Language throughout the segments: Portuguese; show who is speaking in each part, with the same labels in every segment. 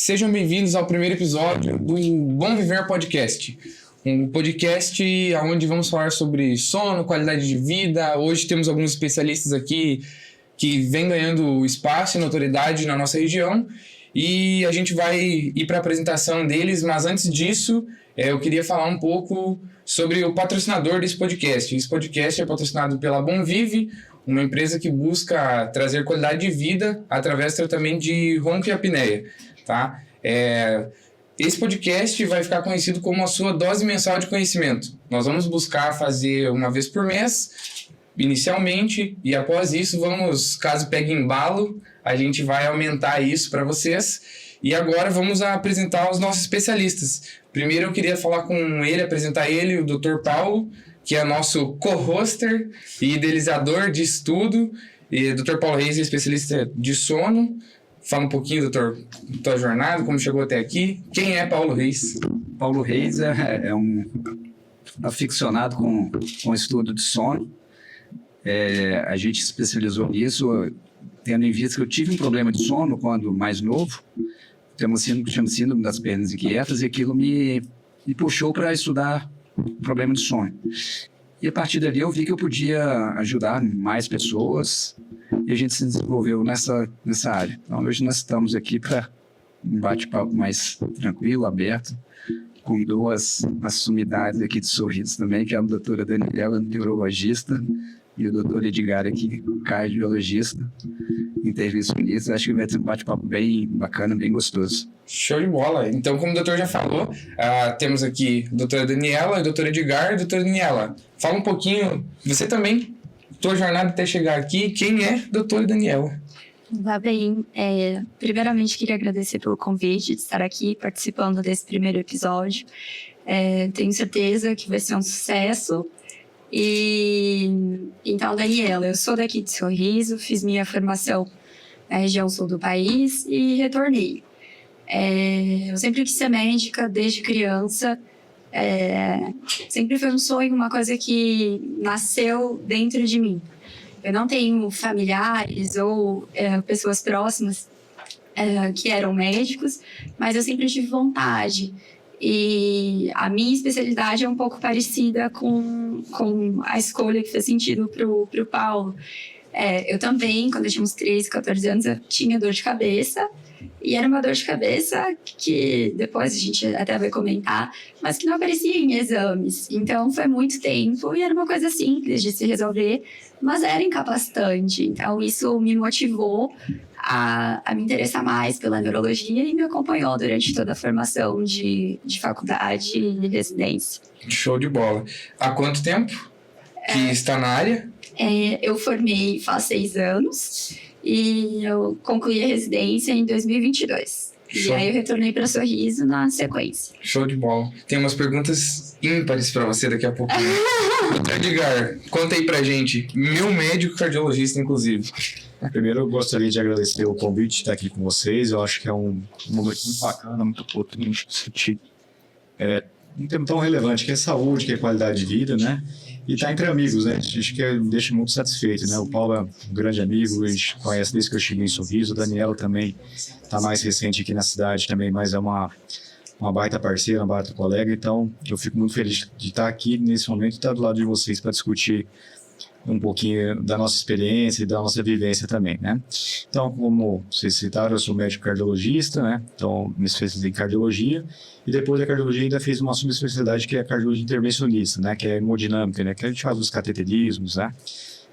Speaker 1: Sejam bem-vindos ao primeiro episódio do Bom Viver Podcast. Um podcast onde vamos falar sobre sono, qualidade de vida. Hoje temos alguns especialistas aqui que vêm ganhando espaço e notoriedade na nossa região. E a gente vai ir para a apresentação deles, mas antes disso, eu queria falar um pouco sobre o patrocinador desse podcast. Esse podcast é patrocinado pela Bom Vive, uma empresa que busca trazer qualidade de vida através do tratamento de ronco e apneia. Tá? Esse podcast vai ficar conhecido como a sua dose mensal de conhecimento. Nós vamos buscar fazer uma vez por mês, inicialmente, e após isso, caso pegue embalo, a gente vai aumentar isso para vocês. E agora vamos apresentar os nossos especialistas. Primeiro eu queria apresentar ele, o Dr. Paulo, que é nosso co-hoster e idealizador de estudo. E o Dr. Paulo Reis é especialista de sono. Fala um pouquinho, doutor, da tua jornada, como chegou até aqui. Quem é Paulo Reis?
Speaker 2: Paulo Reis é um aficionado com estudo de sono. A gente se especializou nisso, tendo em vista que eu tive um problema de sono quando mais novo. Temos síndrome das pernas inquietas, e aquilo me puxou para estudar problema de sono. E a partir dali eu vi que eu podia ajudar mais pessoas, e a gente se desenvolveu nessa área. Então hoje nós estamos aqui para um bate-papo mais tranquilo, aberto, com duas sumidades aqui de Sorriso também, que é a doutora Daniela, neurologista, e o doutor Edgar aqui, cardiologista, intervencionista. Acho que vai ser um bate-papo bem bacana, bem gostoso.
Speaker 1: Show de bola. Então, como o doutor já falou, temos aqui a doutora Daniela, o doutor Edgar. Doutora Daniela, fala um pouquinho, você também, tua jornada até chegar aqui, quem é a doutora Daniela?
Speaker 3: Vá bem. Primeiramente, queria agradecer pelo convite de estar aqui participando desse primeiro episódio. Tenho certeza que vai ser um sucesso. Então, Daniela, eu sou daqui de Sorriso, fiz minha formação na região sul do país e retornei. Eu sempre quis ser médica desde criança. Sempre foi um sonho, uma coisa que nasceu dentro de mim. Eu não tenho familiares ou pessoas próximas que eram médicos, mas eu sempre tive vontade. E a minha especialidade é um pouco parecida com a escolha que fez sentido pro Paulo. Eu também, quando eu tinha uns 13, 14 anos, eu tinha dor de cabeça. E era uma dor de cabeça que depois a gente até vai comentar, mas que não aparecia em exames. Então foi muito tempo e era uma coisa simples de se resolver, mas era incapacitante. Então isso me motivou a me interessar mais pela neurologia e me acompanhou durante toda a formação de faculdade e residência.
Speaker 1: Show de bola. Há quanto tempo que está na área?
Speaker 3: Eu formei faz 6 anos e eu concluí a residência em 2022. Show. E aí eu retornei para Sorriso na sequência.
Speaker 1: Show de bola. Tem umas perguntas ímpares para você daqui a pouquinho. Edgar, conta aí pra gente. Meu médico cardiologista, inclusive.
Speaker 4: Primeiro, eu gostaria de agradecer o convite de estar aqui com vocês. Eu acho que é um momento muito bacana, muito oportuno de discutir um tema tão relevante que é saúde, que é qualidade de vida, né? E estar entre amigos, né? Acho que me deixa muito satisfeito, né? O Paulo é um grande amigo, a gente conhece desde que eu cheguei em Sorriso. O Daniela também está mais recente aqui na cidade também, mas é uma baita parceira, uma baita colega. Então, eu fico muito feliz de estar aqui nesse momento e estar do lado de vocês para discutir um pouquinho da nossa experiência e da nossa vivência também, né? Então, como vocês citaram, eu sou médico cardiologista, né? Então, me especializei em cardiologia e depois da cardiologia ainda fiz uma subespecialidade que é a cardiologia intervencionista, né? Que é hemodinâmica, né? Que a gente faz os cateterismos, né?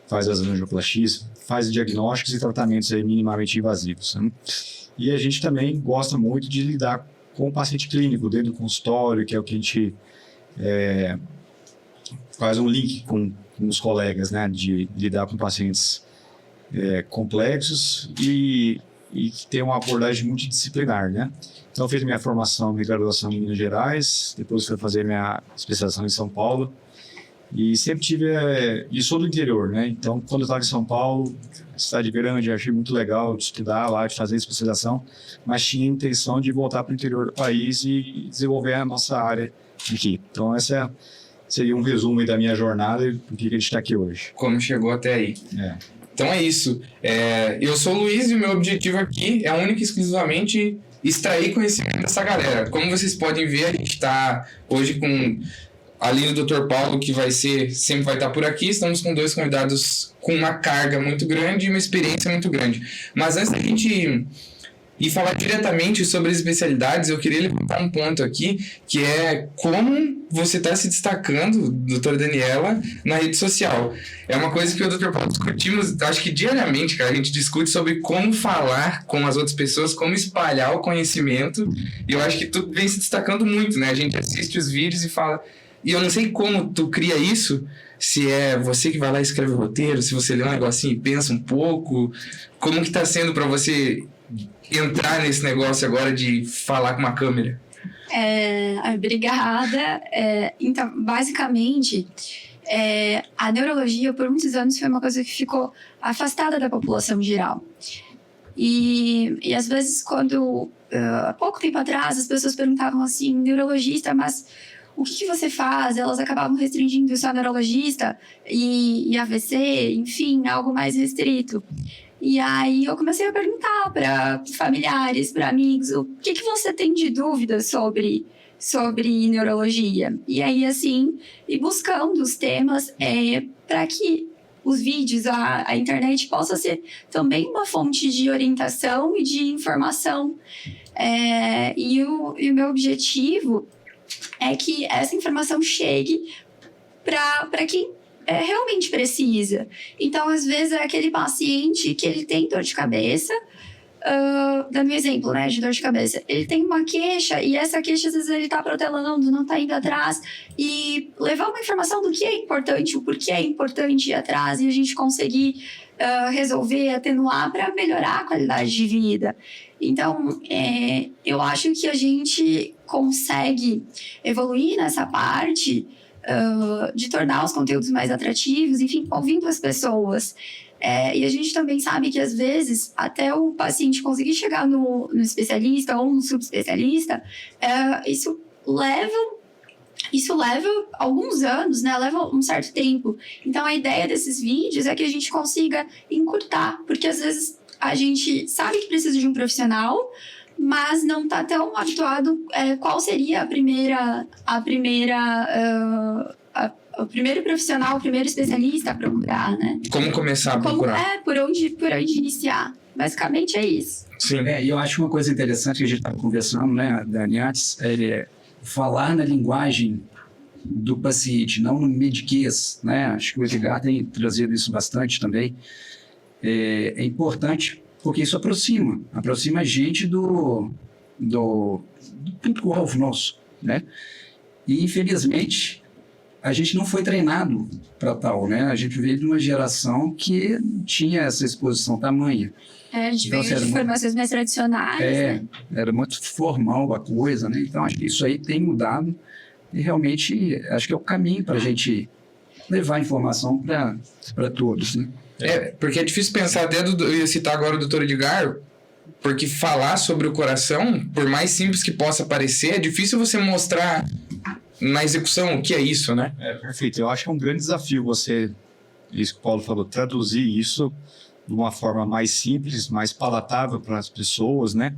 Speaker 4: Faz as angioplastias, faz diagnósticos e tratamentos aí minimamente invasivos, né? E a gente também gosta muito de lidar com o paciente clínico dentro do consultório, que é o que a gente faz um link com os colegas, né, de lidar com pacientes complexos e que tem uma abordagem multidisciplinar, né? Então, eu fiz minha formação de graduação em Minas Gerais, depois fui fazer minha especialização em São Paulo e sempre tive... e sou do interior, né? Então, quando eu estava em São Paulo, cidade grande, achei muito legal de estudar lá, de fazer especialização, mas tinha a intenção de voltar para o interior do país e desenvolver a nossa área aqui. Então, essa seria um resumo aí da minha jornada e por que a gente está aqui hoje.
Speaker 1: Como chegou até aí. Então é isso. Eu sou o Luiz e o meu objetivo aqui é único e exclusivamente extrair conhecimento dessa galera. Como vocês podem ver, a gente está hoje com, além do Dr. Paulo, que sempre vai estar por aqui, estamos com 2 convidados com uma carga muito grande e uma experiência muito grande. Mas antes da gente ir falar diretamente sobre as especialidades, eu queria levantar um ponto aqui, que é como você está se destacando, doutora Daniela, na rede social. É uma coisa que eu e o Dr. Paulo discutimos, acho que diariamente, cara, a gente discute sobre como falar com as outras pessoas, como espalhar o conhecimento, e eu acho que tu vem se destacando muito, né? A gente assiste os vídeos e fala... E eu não sei como tu cria isso, se é você que vai lá e escreve o roteiro, se você lê um negocinho e pensa um pouco, como que tá sendo para você entrar nesse negócio agora de falar com uma câmera?
Speaker 3: Obrigada. Então, basicamente, a neurologia por muitos anos foi uma coisa que ficou afastada da população geral. E às vezes, quando, há pouco tempo atrás, as pessoas perguntavam assim, neurologista, mas o que você faz? Elas acabavam restringindo só neurologista e AVC, enfim, algo mais restrito. E aí eu comecei a perguntar para familiares, para amigos, o que você tem de dúvida sobre neurologia? E aí, assim, e buscando os temas para que os vídeos, a internet possa ser também uma fonte de orientação e de informação. E o meu objetivo é que essa informação chegue para quem realmente precisa. Então, às vezes, é aquele paciente que ele tem dor de cabeça, dando um exemplo, né, de dor de cabeça. Ele tem uma queixa e essa queixa, às vezes, ele está protelando, não está indo atrás. E levar uma informação do que é importante, o porquê é importante ir atrás e a gente conseguir resolver, atenuar para melhorar a qualidade de vida. Então, eu acho que a gente consegue evoluir nessa parte de tornar os conteúdos mais atrativos, enfim, ouvindo as pessoas. E a gente também sabe que, às vezes, até o paciente conseguir chegar no especialista ou no subespecialista, isso leva alguns anos, né? Leva um certo tempo. Então, a ideia desses vídeos é que a gente consiga encurtar, porque, às vezes, a gente sabe que precisa de um profissional, mas não está tão habituado qual seria o primeiro profissional, o primeiro especialista a procurar, né?
Speaker 1: Como começar a procurar?
Speaker 3: Por onde iniciar. Basicamente é isso.
Speaker 1: Sim.
Speaker 2: E eu acho uma coisa interessante que a gente estava conversando, né, Dani, antes, falar na linguagem do paciente, não no mediquês, né? Acho que o Edgar tem trazido isso bastante também. É importante porque isso aproxima a gente do público-alvo nosso, né? E, infelizmente, a gente não foi treinado para tal, né? A gente veio de uma geração que tinha essa exposição tamanha.
Speaker 3: A gente veio de formações mais tradicionais, né?
Speaker 2: Era muito formal a coisa, né? Então, acho que isso aí tem mudado e realmente acho que é o caminho para a gente levar a informação para todos, né?
Speaker 1: Porque é difícil pensar, eu ia citar agora o Dr. Edgar, porque falar sobre o coração, por mais simples que possa parecer, é difícil você mostrar na execução o que é isso, né?
Speaker 4: Perfeito. Eu acho que é um grande desafio você, isso que o Paulo falou, traduzir isso de uma forma mais simples, mais palatável para as pessoas, né?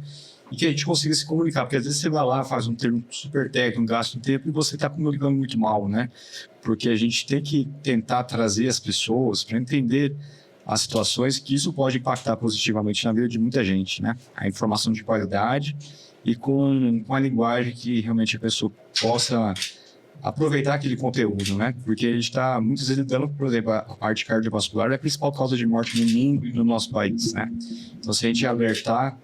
Speaker 4: E que a gente consiga se comunicar, porque às vezes você vai lá, faz um termo super técnico, gasta um tempo e você está comunicando muito mal, né? Porque a gente tem que tentar trazer as pessoas para entender as situações que isso pode impactar positivamente na vida de muita gente, né? A informação de qualidade e com a linguagem que realmente a pessoa possa aproveitar aquele conteúdo, né? Porque a gente está muitas vezes lidando, por exemplo, a parte cardiovascular é a principal causa de morte no mundo e no nosso país, né? Então, se a gente alertar,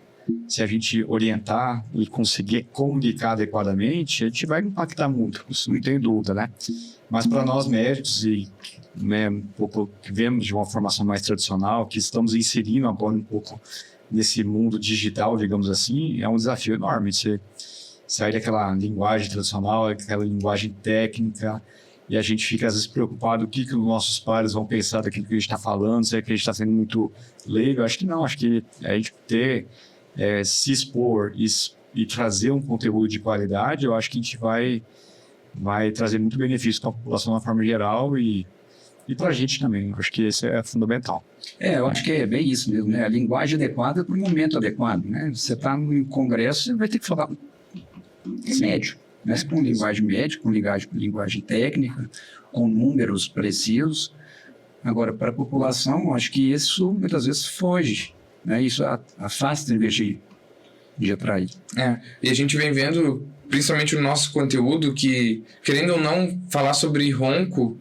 Speaker 4: se a gente orientar e conseguir comunicar adequadamente, a gente vai impactar muito, isso não tem dúvida, né? Mas para nós médicos e um pouco que vemos de uma formação mais tradicional, que estamos inserindo agora um pouco nesse mundo digital, digamos assim, é um desafio enorme. Você sair daquela linguagem tradicional, aquela linguagem técnica, e a gente fica às vezes preocupado o que os nossos pares vão pensar daquilo que a gente está falando, se é que a gente está sendo muito leigo. Acho que não, acho que a gente se expor e trazer um conteúdo de qualidade, eu acho que a gente vai trazer muito benefício para a população de uma forma geral e E para a gente também, eu acho que isso é fundamental.
Speaker 2: Eu acho que é bem isso mesmo, né? A linguagem adequada para o momento adequado, né? Você está no congresso, você vai ter que falar médico, né? Com linguagem médica, com linguagem técnica, com números precisos. Agora, para a população, acho que isso muitas vezes foge, né? Isso afasta em vez de atrair.
Speaker 1: E a gente vem vendo, principalmente no nosso conteúdo, que, querendo ou não, falar sobre ronco,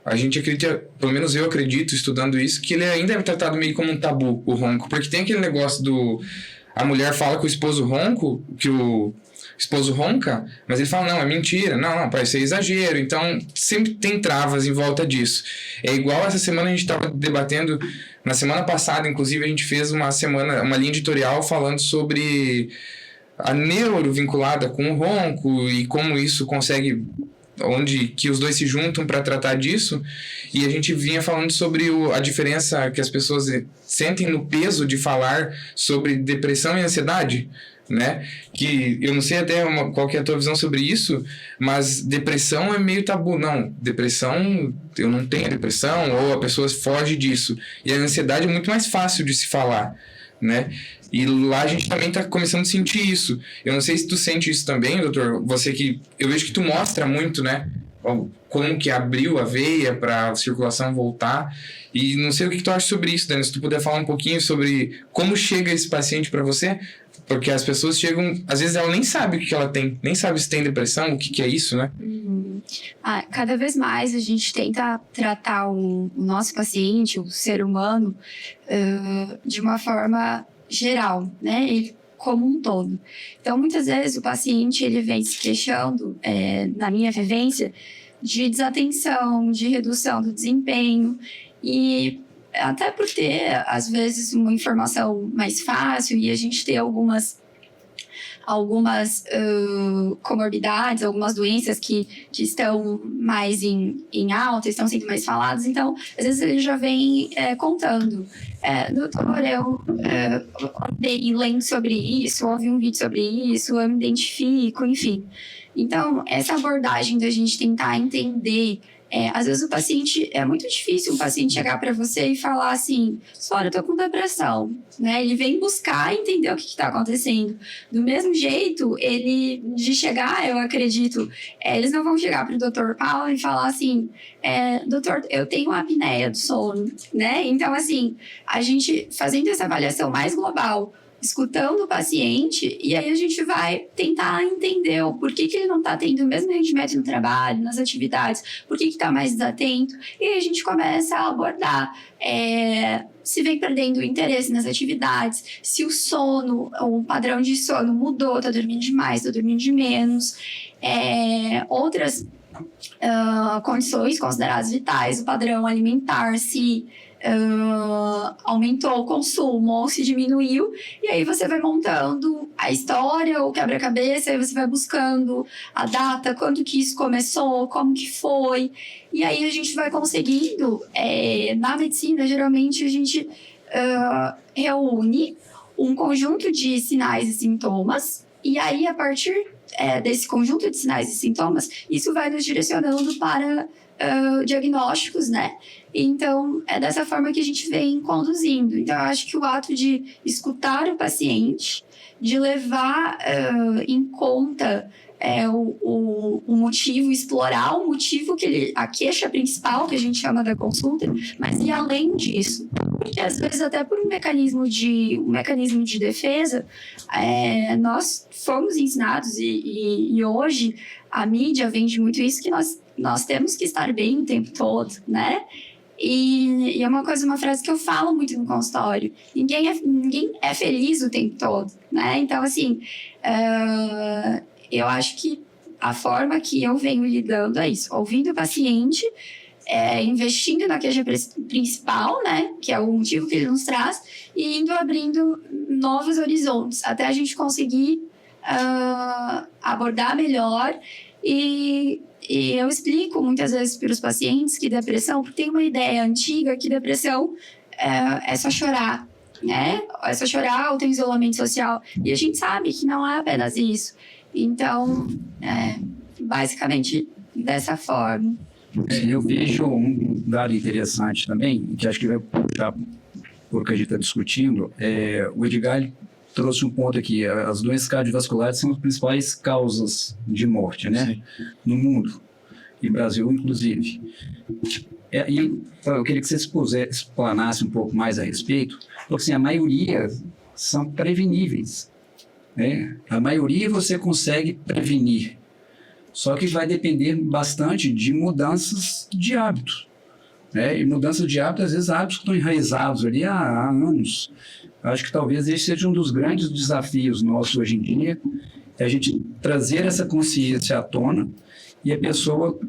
Speaker 1: a gente acredita, pelo menos eu acredito, estudando isso, que ele ainda é tratado meio como um tabu, o ronco. Porque tem aquele negócio a mulher fala que o esposo ronco, que o esposo ronca, mas ele fala, não, é mentira, não, parece ser exagero. Então, sempre tem travas em volta disso. É igual essa semana a gente estava debatendo, na semana passada, inclusive, a gente fez uma linha editorial falando sobre a neuro vinculada com o ronco e como isso consegue, onde que os dois se juntam para tratar disso, e a gente vinha falando sobre a diferença que as pessoas sentem no peso de falar sobre depressão e ansiedade, né? Que eu não sei até qual que é a tua visão sobre isso, mas depressão é meio tabu. Não, depressão, eu não tenho depressão, ou a pessoa foge disso. E a ansiedade é muito mais fácil de se falar, né? E lá a gente também está começando a sentir isso. Eu não sei se tu sente isso também, doutor. Você que... Eu vejo que tu mostra muito, né? Como que abriu a veia para a circulação voltar. E não sei o que tu acha sobre isso, Dani. Se tu puder falar um pouquinho sobre como chega esse paciente para você. Porque as pessoas chegam... Às vezes ela nem sabe o que ela tem. Nem sabe se tem depressão, o que é isso, né?
Speaker 3: Cada vez mais a gente tenta tratar o nosso paciente, o ser humano, de uma forma geral, né? Ele como um todo. Então, muitas vezes o paciente ele vem se queixando, na minha vivência, de desatenção, de redução do desempenho e até por ter, às vezes, uma informação mais fácil e a gente ter algumas comorbidades, algumas doenças que estão mais em alta, estão sendo mais faladas. Então, às vezes ele já vem contando. Doutor, eu andei lendo sobre isso, ouvi um vídeo sobre isso, eu me identifico, enfim. Então, essa abordagem da gente tentar entender... às vezes o paciente, é muito difícil um paciente chegar para você e falar assim, olha, eu tô com depressão, né? Ele vem buscar entender o que está acontecendo. Do mesmo jeito, ele de chegar, eu acredito, eles não vão chegar pro Dr. Paulo e falar assim, doutor, eu tenho apneia do sono, né? Então, assim, a gente fazendo essa avaliação mais global, escutando o paciente, e aí a gente vai tentar entender o porquê que ele não está tendo o mesmo rendimento no trabalho, nas atividades, por que está mais desatento, e aí a gente começa a abordar se vem perdendo o interesse nas atividades, se o sono, o padrão de sono mudou, está dormindo demais, está dormindo de menos, outras condições consideradas vitais, o padrão alimentar, se aumentou o consumo ou se diminuiu, e aí você vai montando a história, o quebra-cabeça, aí você vai buscando a data, quando que isso começou, como que foi, e aí a gente vai conseguindo, na medicina, geralmente a gente reúne um conjunto de sinais e sintomas, e aí a partir desse conjunto de sinais e sintomas, isso vai nos direcionando para diagnósticos, né? Então, é dessa forma que a gente vem conduzindo. Então, eu acho que o ato de escutar o paciente, de levar em conta o motivo, explorar o motivo a queixa principal que a gente chama da consulta, mas ir além disso. Porque às vezes até por um mecanismo de defesa, nós fomos ensinados e hoje a mídia vende muito isso, que nós temos que estar bem o tempo todo, né? E é uma frase que eu falo muito no consultório. Ninguém é feliz o tempo todo, né? Então, assim, eu acho que a forma que eu venho lidando é isso. Ouvindo o paciente, investindo na queixa principal, né? Que é o motivo que ele nos traz, e indo abrindo novos horizontes, até a gente conseguir abordar melhor. E eu explico muitas vezes para os pacientes que depressão, porque tem uma ideia antiga que depressão é só chorar, né? É só chorar ou tem isolamento social. E a gente sabe que não é apenas isso. Então, basicamente dessa forma.
Speaker 2: Eu vejo um dado interessante também, que acho que vai puxar por que a gente está discutindo. O Edgar ele trouxe um ponto aqui: as doenças cardiovasculares são as principais causas de morte, né?
Speaker 4: Sim.
Speaker 2: No mundo, e Brasil inclusive. E eu queria que você explanasse um pouco mais a respeito, porque assim, a maioria são preveníveis, né? A maioria você consegue prevenir. Só que vai depender bastante de mudanças de hábitos, né? E mudanças de hábitos, às vezes, hábitos que estão enraizados ali há anos. Acho que talvez esse seja um dos grandes desafios nossos hoje em dia, é a gente trazer essa consciência à tona e a pessoa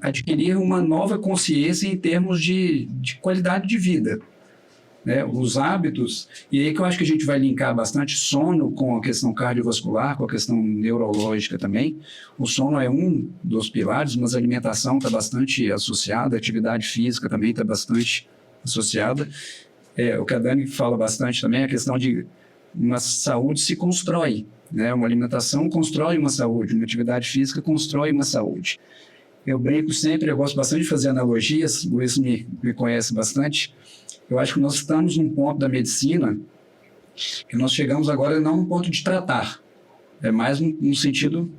Speaker 2: adquirir uma nova consciência em termos de qualidade de vida. Né, os hábitos, e aí que eu acho que a gente vai linkar bastante sono com a questão cardiovascular, com a questão neurológica também. O sono é um dos pilares, mas a alimentação está bastante associada, a atividade física também está bastante associada. O que a Dani fala bastante também é a questão de uma saúde se constrói, né? Uma alimentação constrói uma saúde, uma atividade física constrói uma saúde. Eu brinco sempre, eu gosto bastante de fazer analogias, o Luiz me conhece bastante. Eu acho que nós estamos num ponto da medicina que nós chegamos agora não no ponto de tratar, é mais no sentido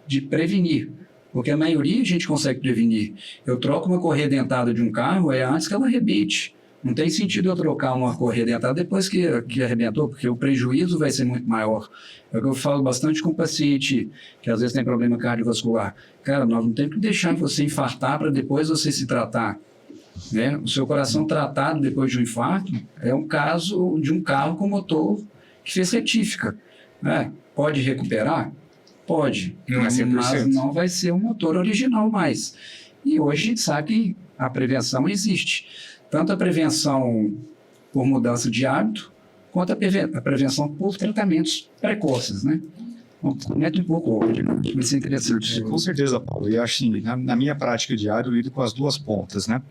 Speaker 2: de prevenir, porque a maioria a gente consegue prevenir. Eu troco uma correia dentada de um carro antes que ela arrebente. Não tem sentido eu trocar uma correia dentada depois que arrebentou, porque o prejuízo vai ser muito maior. É o que eu falo bastante com o paciente que às vezes tem problema cardiovascular. Cara, nós não temos que deixar você infartar para depois você se tratar. Né? O seu coração tratado depois de um infarto é um caso de um carro com motor que fez retífica. Né? Pode recuperar? Pode,
Speaker 1: Não é
Speaker 2: mas não vai ser o motor original mais. E hoje a gente sabe que a prevenção existe. Tanto a prevenção por mudança de hábito, quanto a prevenção por tratamentos precoces. Né? Comenta um pouco hoje, né? Vai ser interessante.
Speaker 4: Com certeza, Paulo. E acho assim, na minha prática diária, eu lido com as duas pontas, né?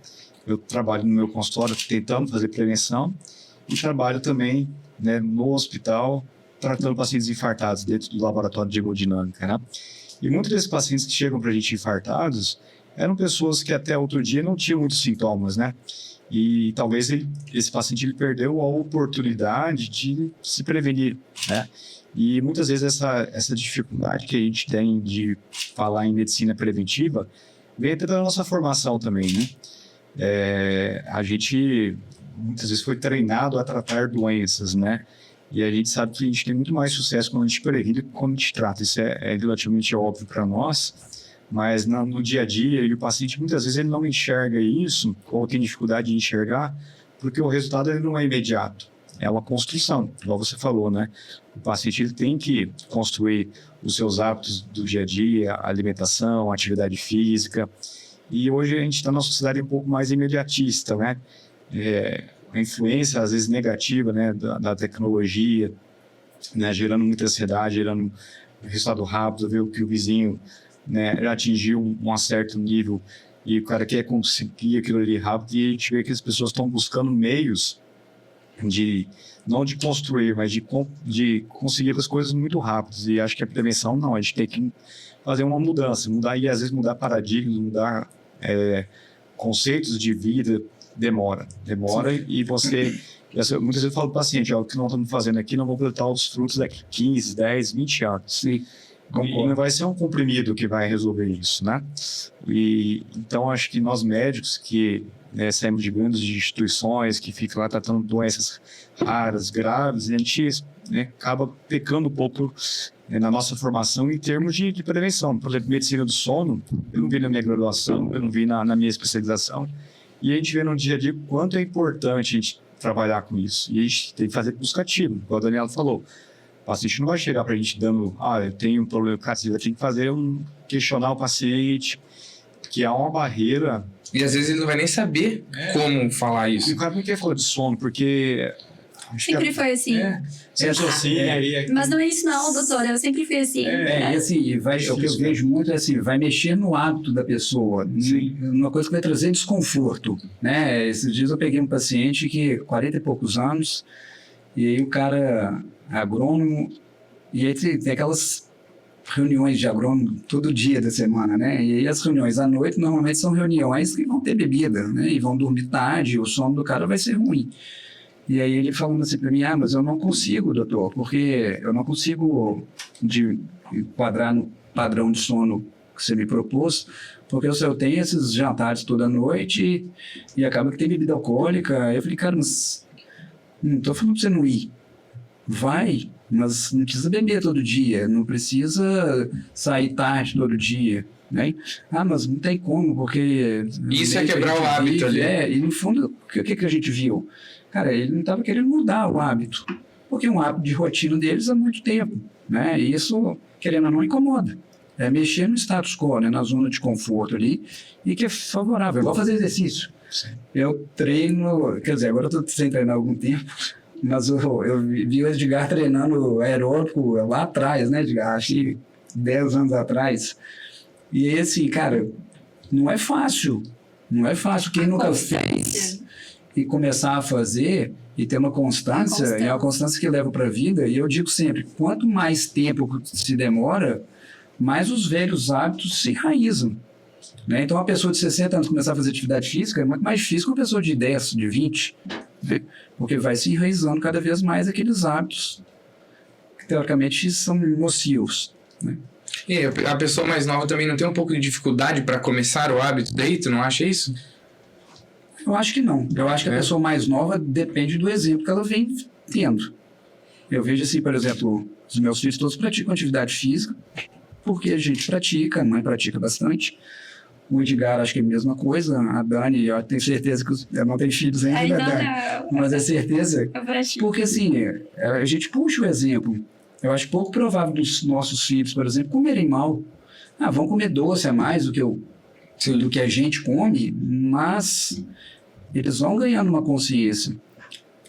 Speaker 4: Eu trabalho no meu consultório tentando fazer prevenção e trabalho também, né, no hospital tratando pacientes infartados dentro do laboratório de hemodinâmica, né? E muitos desses pacientes que chegam para a gente infartados eram pessoas que até outro dia não tinham muitos sintomas, né? E talvez esse paciente ele perdeu a oportunidade de se prevenir, né? E muitas vezes essa dificuldade que a gente tem de falar em medicina preventiva vem até da nossa formação também, né? A gente muitas vezes foi treinado a tratar doenças, né? E a gente sabe que a gente tem muito mais sucesso quando a gente previne do que quando a gente trata. Isso é relativamente óbvio para nós, mas no dia a dia, e o paciente muitas vezes ele não enxerga isso, ou tem dificuldade de enxergar, porque o resultado ele não é imediato. É uma construção, igual você falou, né? O paciente ele tem que construir os seus hábitos do dia a dia, a alimentação, a atividade física. E hoje a gente está numa sociedade um pouco mais imediatista, né? A influência, às vezes, negativa, né, da tecnologia, né, gerando muita ansiedade, gerando resultado rápido, ver que o vizinho, né, já atingiu um certo nível e o cara quer conseguir aquilo ali rápido, e a gente vê que as pessoas estão buscando meios não de construir, mas de conseguir as coisas muito rápidas. E acho que a prevenção não, a gente tem que fazer uma mudança, e às vezes mudar paradigmas, mudar conceitos de vida, demora. Sim. E você, muitas vezes eu falo para o paciente, o que nós estamos fazendo aqui, não vamos plantar os frutos daqui 15, 10, 20 anos. Sim. E não vai ser um comprimido que vai resolver isso, né? E então acho que nós médicos que saímos de grandes instituições que ficam lá tratando doenças raras, graves, a gente acaba pecando um pouco na nossa formação em termos de prevenção. Por exemplo, medicina do sono, eu não vi na minha graduação, eu não vi na minha especialização, e a gente vê no dia a dia o quanto é importante a gente trabalhar com isso. E a gente tem que fazer buscativo, como a Daniela falou. O paciente não vai chegar para a gente dando, eu tenho um problema cardíaco, tem que fazer questionar o paciente, que há uma barreira.
Speaker 1: E às vezes ele não vai nem saber como falar isso.
Speaker 4: E o cara não quer falar de sono, porque...
Speaker 3: Sempre foi assim.
Speaker 2: Mas
Speaker 3: não é isso não, doutora. Eu sempre fui assim.
Speaker 2: E assim, o que eu vejo muito é assim, vai mexer no hábito da pessoa. Sim. Uma coisa que vai trazer desconforto, né? Esses dias eu peguei um paciente que 40 e poucos anos, e aí o cara é agrônomo, e aí tem aquelas reuniões de agrônomo todo dia da semana, né? E aí as reuniões à noite normalmente são reuniões que vão ter bebida, né? E vão dormir tarde, o sono do cara vai ser ruim. E aí ele falando assim para mim, mas eu não consigo, doutor, porque eu não consigo enquadrar no padrão de sono que você me propôs, porque eu tenho esses jantares toda noite e acaba que tem bebida alcoólica. Aí eu falei, cara, mas não estou falando para você não ir. Vai, mas não precisa beber todo dia, não precisa sair tarde todo dia, né? Mas não tem como, porque...
Speaker 1: Isso é quebrar o hábito ali.
Speaker 2: E no fundo, o que a gente viu? Cara, ele não estava querendo mudar o hábito, porque é um hábito de rotina deles há muito tempo, né? E isso, querendo ou não, incomoda. É mexer no status quo, né? Na zona de conforto ali, e que é favorável, é igual fazer exercício.
Speaker 4: Sim.
Speaker 2: Eu treino, quer dizer, agora eu estou sem treinar há algum tempo, mas eu vi o Edgar treinando aeróbico lá atrás, né, Edgar? Acho que 10 anos atrás. E aí, assim, cara, não é fácil. Não é fácil. Quem nunca fez e começar a fazer e ter uma constância, é uma constância que leva para a vida. E eu digo sempre, quanto mais tempo se demora, mais os velhos hábitos se enraizam. Né? Então, uma pessoa de 60 anos começar a fazer atividade física é muito mais difícil que uma pessoa de 10, de 20, né? Porque vai se enraizando cada vez mais aqueles hábitos que, teoricamente, são nocivos. Né?
Speaker 1: E a pessoa mais nova também não tem um pouco de dificuldade para começar o hábito daí? Tu não acha isso?
Speaker 2: Eu acho que não. Eu acho que a pessoa mais nova depende do exemplo que ela vem tendo. Eu vejo assim, por exemplo, os meus filhos todos praticam atividade física, porque a gente pratica, a mãe pratica bastante. O Edgar, acho que é a mesma coisa. A Dani, eu tenho certeza que eu não tenho filhos ainda, né, Dani? Mas é certeza. Porque, assim, a gente puxa o exemplo. Eu acho pouco provável dos nossos filhos, por exemplo, comerem mal. Vão comer doce a mais do que a gente come, mas eles vão ganhando uma consciência.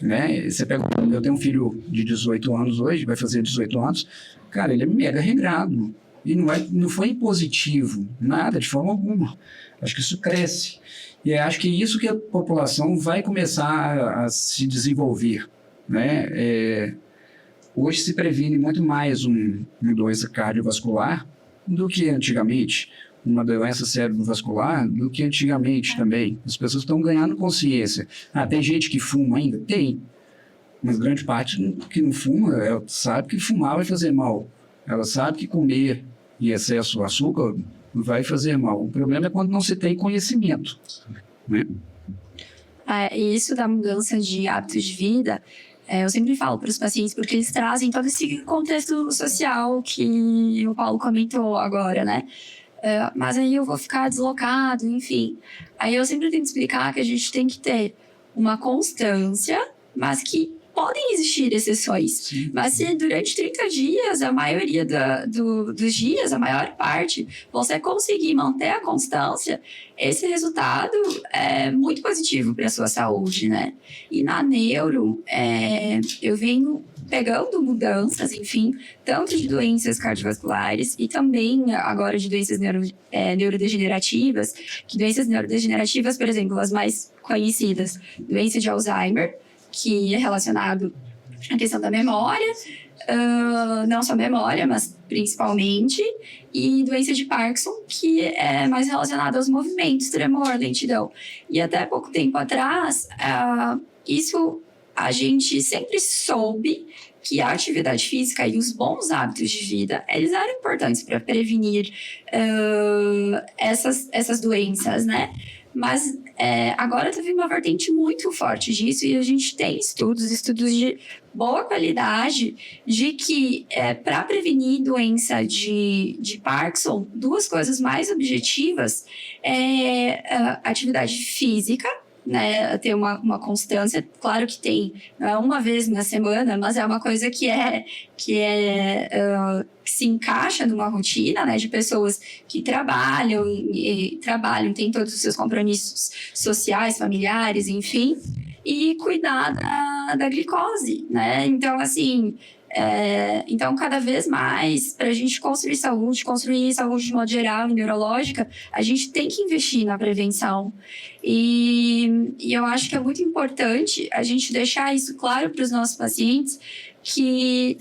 Speaker 2: Né? Eu tenho um filho de 18 anos hoje, vai fazer 18 anos. Cara, ele é mega regrado. E não foi impositivo, nada, de forma alguma. Acho que isso cresce. E acho que é isso que a população vai começar a se desenvolver. Né? Hoje se previne muito mais uma doença cardiovascular do que antigamente, uma doença cerebrovascular do que antigamente também. As pessoas estão ganhando consciência. Tem gente que fuma ainda? Tem. Mas grande parte que não fuma, ela sabe que fumar vai fazer mal. Ela sabe que comer em excesso de açúcar vai fazer mal. O problema é quando não se tem conhecimento. Né?
Speaker 3: E isso da mudança de hábitos de vida, eu sempre falo para os pacientes, porque eles trazem todo esse contexto social que o Paulo comentou agora, né? Mas aí eu vou ficar deslocado, enfim. Aí eu sempre tento explicar que a gente tem que ter uma constância, mas que podem existir exceções. Sim. Mas se durante 30 dias, a maioria dos dias, a maior parte, você conseguir manter a constância, esse resultado é muito positivo para a sua saúde, né? E na neuro, eu venho pegando mudanças, enfim, tanto de doenças cardiovasculares e também agora de doenças neurodegenerativas, que doenças neurodegenerativas, por exemplo, as mais conhecidas, doença de Alzheimer, que é relacionado à questão da memória, não só memória, mas principalmente, e doença de Parkinson, que é mais relacionada aos movimentos, tremor, lentidão. E até pouco tempo atrás, isso a gente sempre soube que a atividade física e os bons hábitos de vida, eles eram importantes para prevenir essas doenças, né? Mas agora teve uma vertente muito forte disso e a gente tem estudos de boa qualidade de que para prevenir doença de Parkinson, duas coisas mais objetivas atividade física, né, ter uma constância, claro que tem, não é uma vez na semana, mas é uma coisa que se encaixa numa rotina, né, de pessoas que trabalham, têm todos os seus compromissos sociais, familiares, enfim, e cuidar da glicose, né, então assim, então cada vez mais, para a gente construir saúde de modo geral e neurológica, a gente tem que investir na prevenção. E eu acho que é muito importante a gente deixar isso claro para os nossos pacientes, que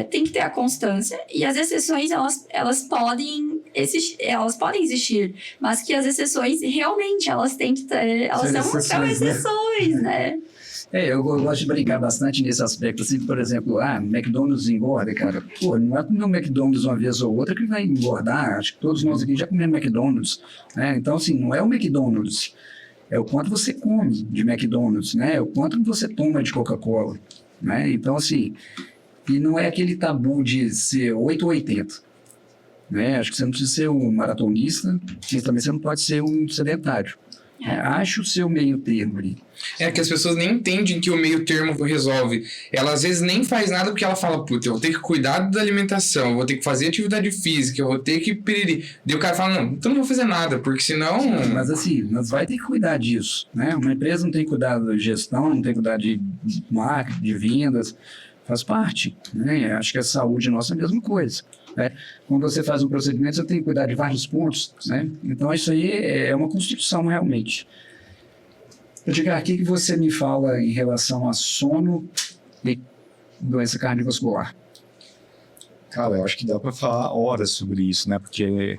Speaker 3: tem que ter a constância, e as exceções, elas podem existir, mas que as exceções, realmente, elas têm que ter, elas são exceções, né?
Speaker 2: Eu gosto de brincar bastante nesse aspecto, assim, por exemplo, McDonald's engorda, cara. Pô, não é comer um McDonald's uma vez ou outra que vai engordar. Acho que todos nós aqui já comemos McDonald's, né? Então, assim, não é o McDonald's, é o quanto você come de McDonald's, né? É o quanto você toma de Coca-Cola, né? Então, assim, e não é aquele tabu de ser 8 ou 80, né? Acho que você não precisa ser um maratonista, mas também você não pode ser um sedentário. Acho o seu meio termo ali.
Speaker 1: É que as pessoas nem entendem que o meio termo resolve. Ela às vezes nem faz nada porque ela fala, puta, eu vou ter que cuidar da alimentação, eu vou ter que fazer atividade física, eu vou ter que piriri. Daí o cara fala, não, então não vou fazer nada, porque senão...
Speaker 2: Mas assim, nós vai ter que cuidar disso, né? Uma empresa não tem que cuidar da gestão, não tem que cuidar de marketing, de vendas, faz parte, né? Acho que a saúde nossa é a mesma coisa. Quando você faz um procedimento, você tem que cuidar de vários pontos, né? Então, isso aí é uma constituição, realmente. Edgar, o que você me fala em relação a sono e doença cardiovascular?
Speaker 4: Cara, eu acho que dá para falar horas sobre isso, né? Porque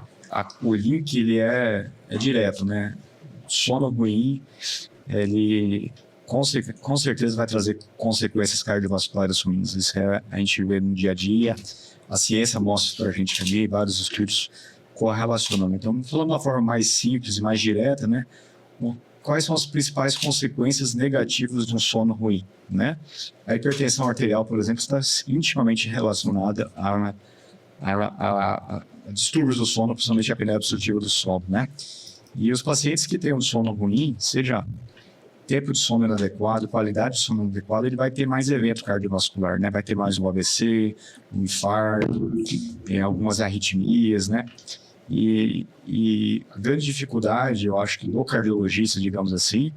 Speaker 4: o link, ele é direto, né? Sono ruim, ele com certeza vai trazer consequências cardiovasculares ruins. Isso a gente vê no dia a dia. A ciência mostra para a gente ali vários estudos correlacionando. Então, falando de uma forma mais simples e mais direta, né? Quais são as principais consequências negativas de um sono ruim, né? A hipertensão arterial, por exemplo, está intimamente relacionada a distúrbios do sono, principalmente a apneia obstrutiva do sono, né? E os pacientes que têm um sono ruim, seja tempo de sono inadequado, qualidade de sono inadequada, ele vai ter mais evento cardiovascular, né? Vai ter mais um AVC, um infarto, algumas arritmias, né? E a grande dificuldade, eu acho que do cardiologista, digamos assim,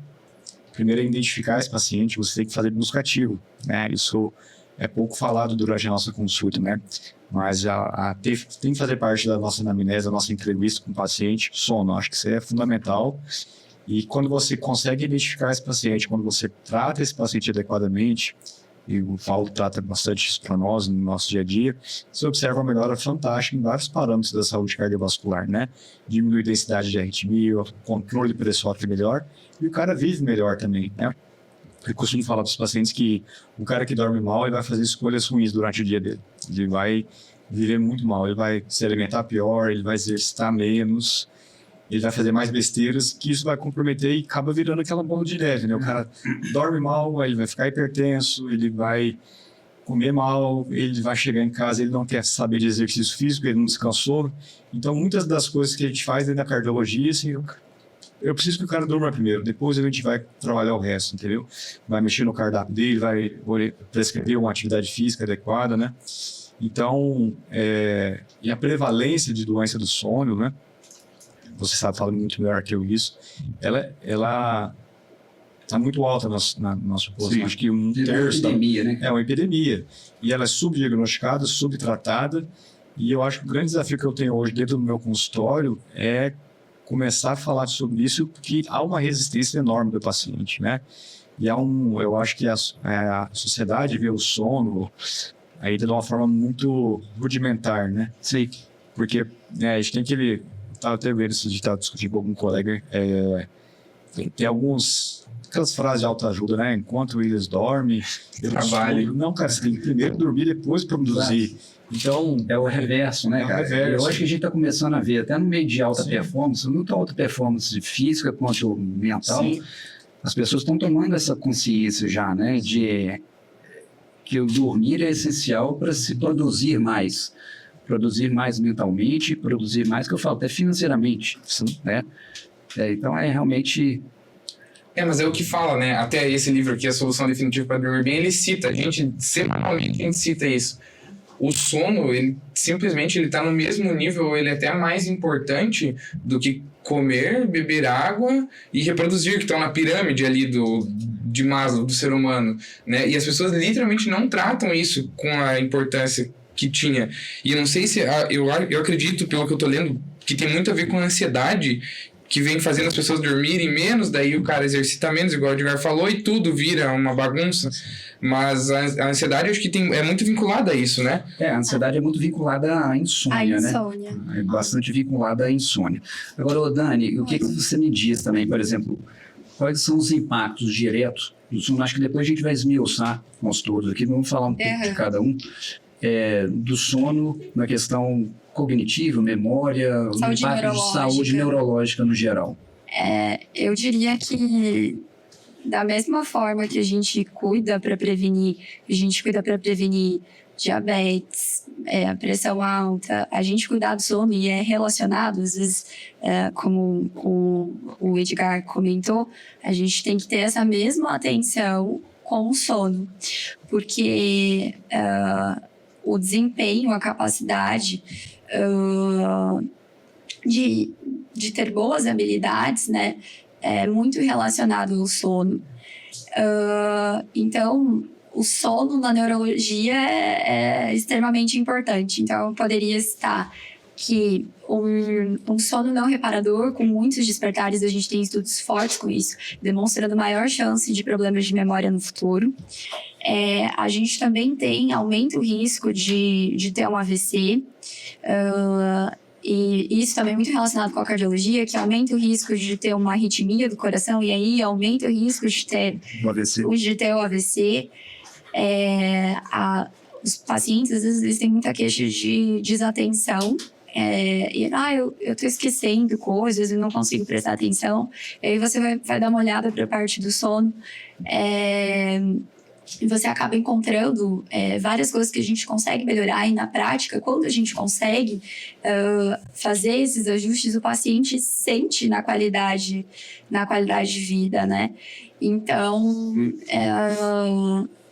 Speaker 4: primeiro é identificar esse paciente, você tem que fazer busca ativa, né? Isso é pouco falado durante a nossa consulta, né? Mas tem que fazer parte da nossa anamnese, da nossa entrevista com o paciente, sono, acho que isso é fundamental. E quando você consegue identificar esse paciente, quando você trata esse paciente adequadamente, e o Paulo trata bastante isso para nós no nosso dia a dia, você observa uma melhora fantástica em vários parâmetros da saúde cardiovascular, né? Diminui a densidade de arritmia, o controle pressórico melhor, e o cara vive melhor também, né? Eu costumo falar para os pacientes que o cara que dorme mal, ele vai fazer escolhas ruins durante o dia dele. Ele vai viver muito mal, ele vai se alimentar pior, ele vai exercitar menos, ele vai fazer mais besteiras, que isso vai comprometer e acaba virando aquela bola de neve, né? O cara dorme mal, aí ele vai ficar hipertenso, ele vai comer mal, ele vai chegar em casa, ele não quer saber de exercício físico, ele não descansou. Então, muitas das coisas que a gente faz dentro da cardiologia, assim, eu preciso que o cara durma primeiro, depois a gente vai trabalhar o resto, entendeu? Vai mexer no cardápio dele, vai prescrever uma atividade física adequada, né? Então, e a prevalência de doença do sono, né? Você sabe falar muito melhor que eu isso, ela está muito alta na nossa população. Acho que um terço.
Speaker 2: É uma epidemia, né?
Speaker 4: É uma epidemia. E ela é subdiagnosticada, subtratada. E eu acho que o grande desafio que eu tenho hoje dentro do meu consultório é começar a falar sobre isso, porque há uma resistência enorme do paciente, né? E eu acho que a sociedade vê o sono ainda de uma forma muito rudimentar, né?
Speaker 2: Sim.
Speaker 4: Porque a gente tem aquele... Estava até vendo isso, estava discutindo com algum colega. Tem aquelas frases de autoajuda, né? Enquanto eles dormem, eu trabalho. Não, cara, você tem que primeiro dormir, depois produzir. Então,
Speaker 2: é o reverso, né, cara? Eu acho que a gente está começando a ver, até no meio de alta performance, muito alta performance física quanto mental, sim, as pessoas estão tomando essa consciência já, né? De que o dormir é essencial para se produzir mais mentalmente, produzir mais, que eu falo, até financeiramente, né? Então realmente...
Speaker 1: mas é o que fala, né? Até esse livro aqui, A Solução Definitiva para Dormir Bem, ele cita, semanalmente a gente cita isso. O sono, ele simplesmente está no mesmo nível, ele é até mais importante do que comer, beber água e reproduzir, que estão na pirâmide ali de Maslow, do ser humano, né? E as pessoas literalmente não tratam isso com a importância que tinha. E eu não sei se... Eu acredito, pelo que eu tô lendo, que tem muito a ver com a ansiedade que vem fazendo as pessoas dormirem menos, daí o cara exercita menos, igual o Edgar falou, e tudo vira uma bagunça. Mas a ansiedade, eu acho que é muito vinculada a isso, né?
Speaker 2: A ansiedade é muito vinculada à insônia, né? É bastante vinculada à insônia. Agora, ô Dani, o que você me diz também, por exemplo, quais são os impactos diretos do sono? Acho que depois a gente vai esmiuçar nós todos aqui, vamos falar um pouco de cada um, do sono na questão cognitiva, memória, o impacto de saúde neurológica no geral.
Speaker 3: Eu diria que da mesma forma que a gente cuida para prevenir diabetes, pressão alta, a gente cuidar do sono e é relacionado, às vezes, como o Edgar comentou, a gente tem que ter essa mesma atenção com o sono, porque o desempenho, a capacidade de ter boas habilidades, né, é muito relacionado ao sono. Então, o sono na neurologia é extremamente importante. Então, eu poderia citar que um sono não reparador, com muitos despertares, a gente tem estudos fortes com isso, demonstrando maior chance de problemas de memória no futuro. A gente também aumenta o risco de ter um AVC, e isso também é muito relacionado com a cardiologia, que aumenta o risco de ter uma arritmia do coração, e aí aumenta o risco de ter o AVC. Os pacientes, às vezes, eles têm muita queixa de desatenção. Eu tô esquecendo coisas, eu não consigo prestar atenção. E aí você vai dar uma olhada para a parte do sono. E você acaba encontrando várias coisas que a gente consegue melhorar, e na prática, quando a gente consegue fazer esses ajustes, o paciente sente na qualidade de vida, né? Então,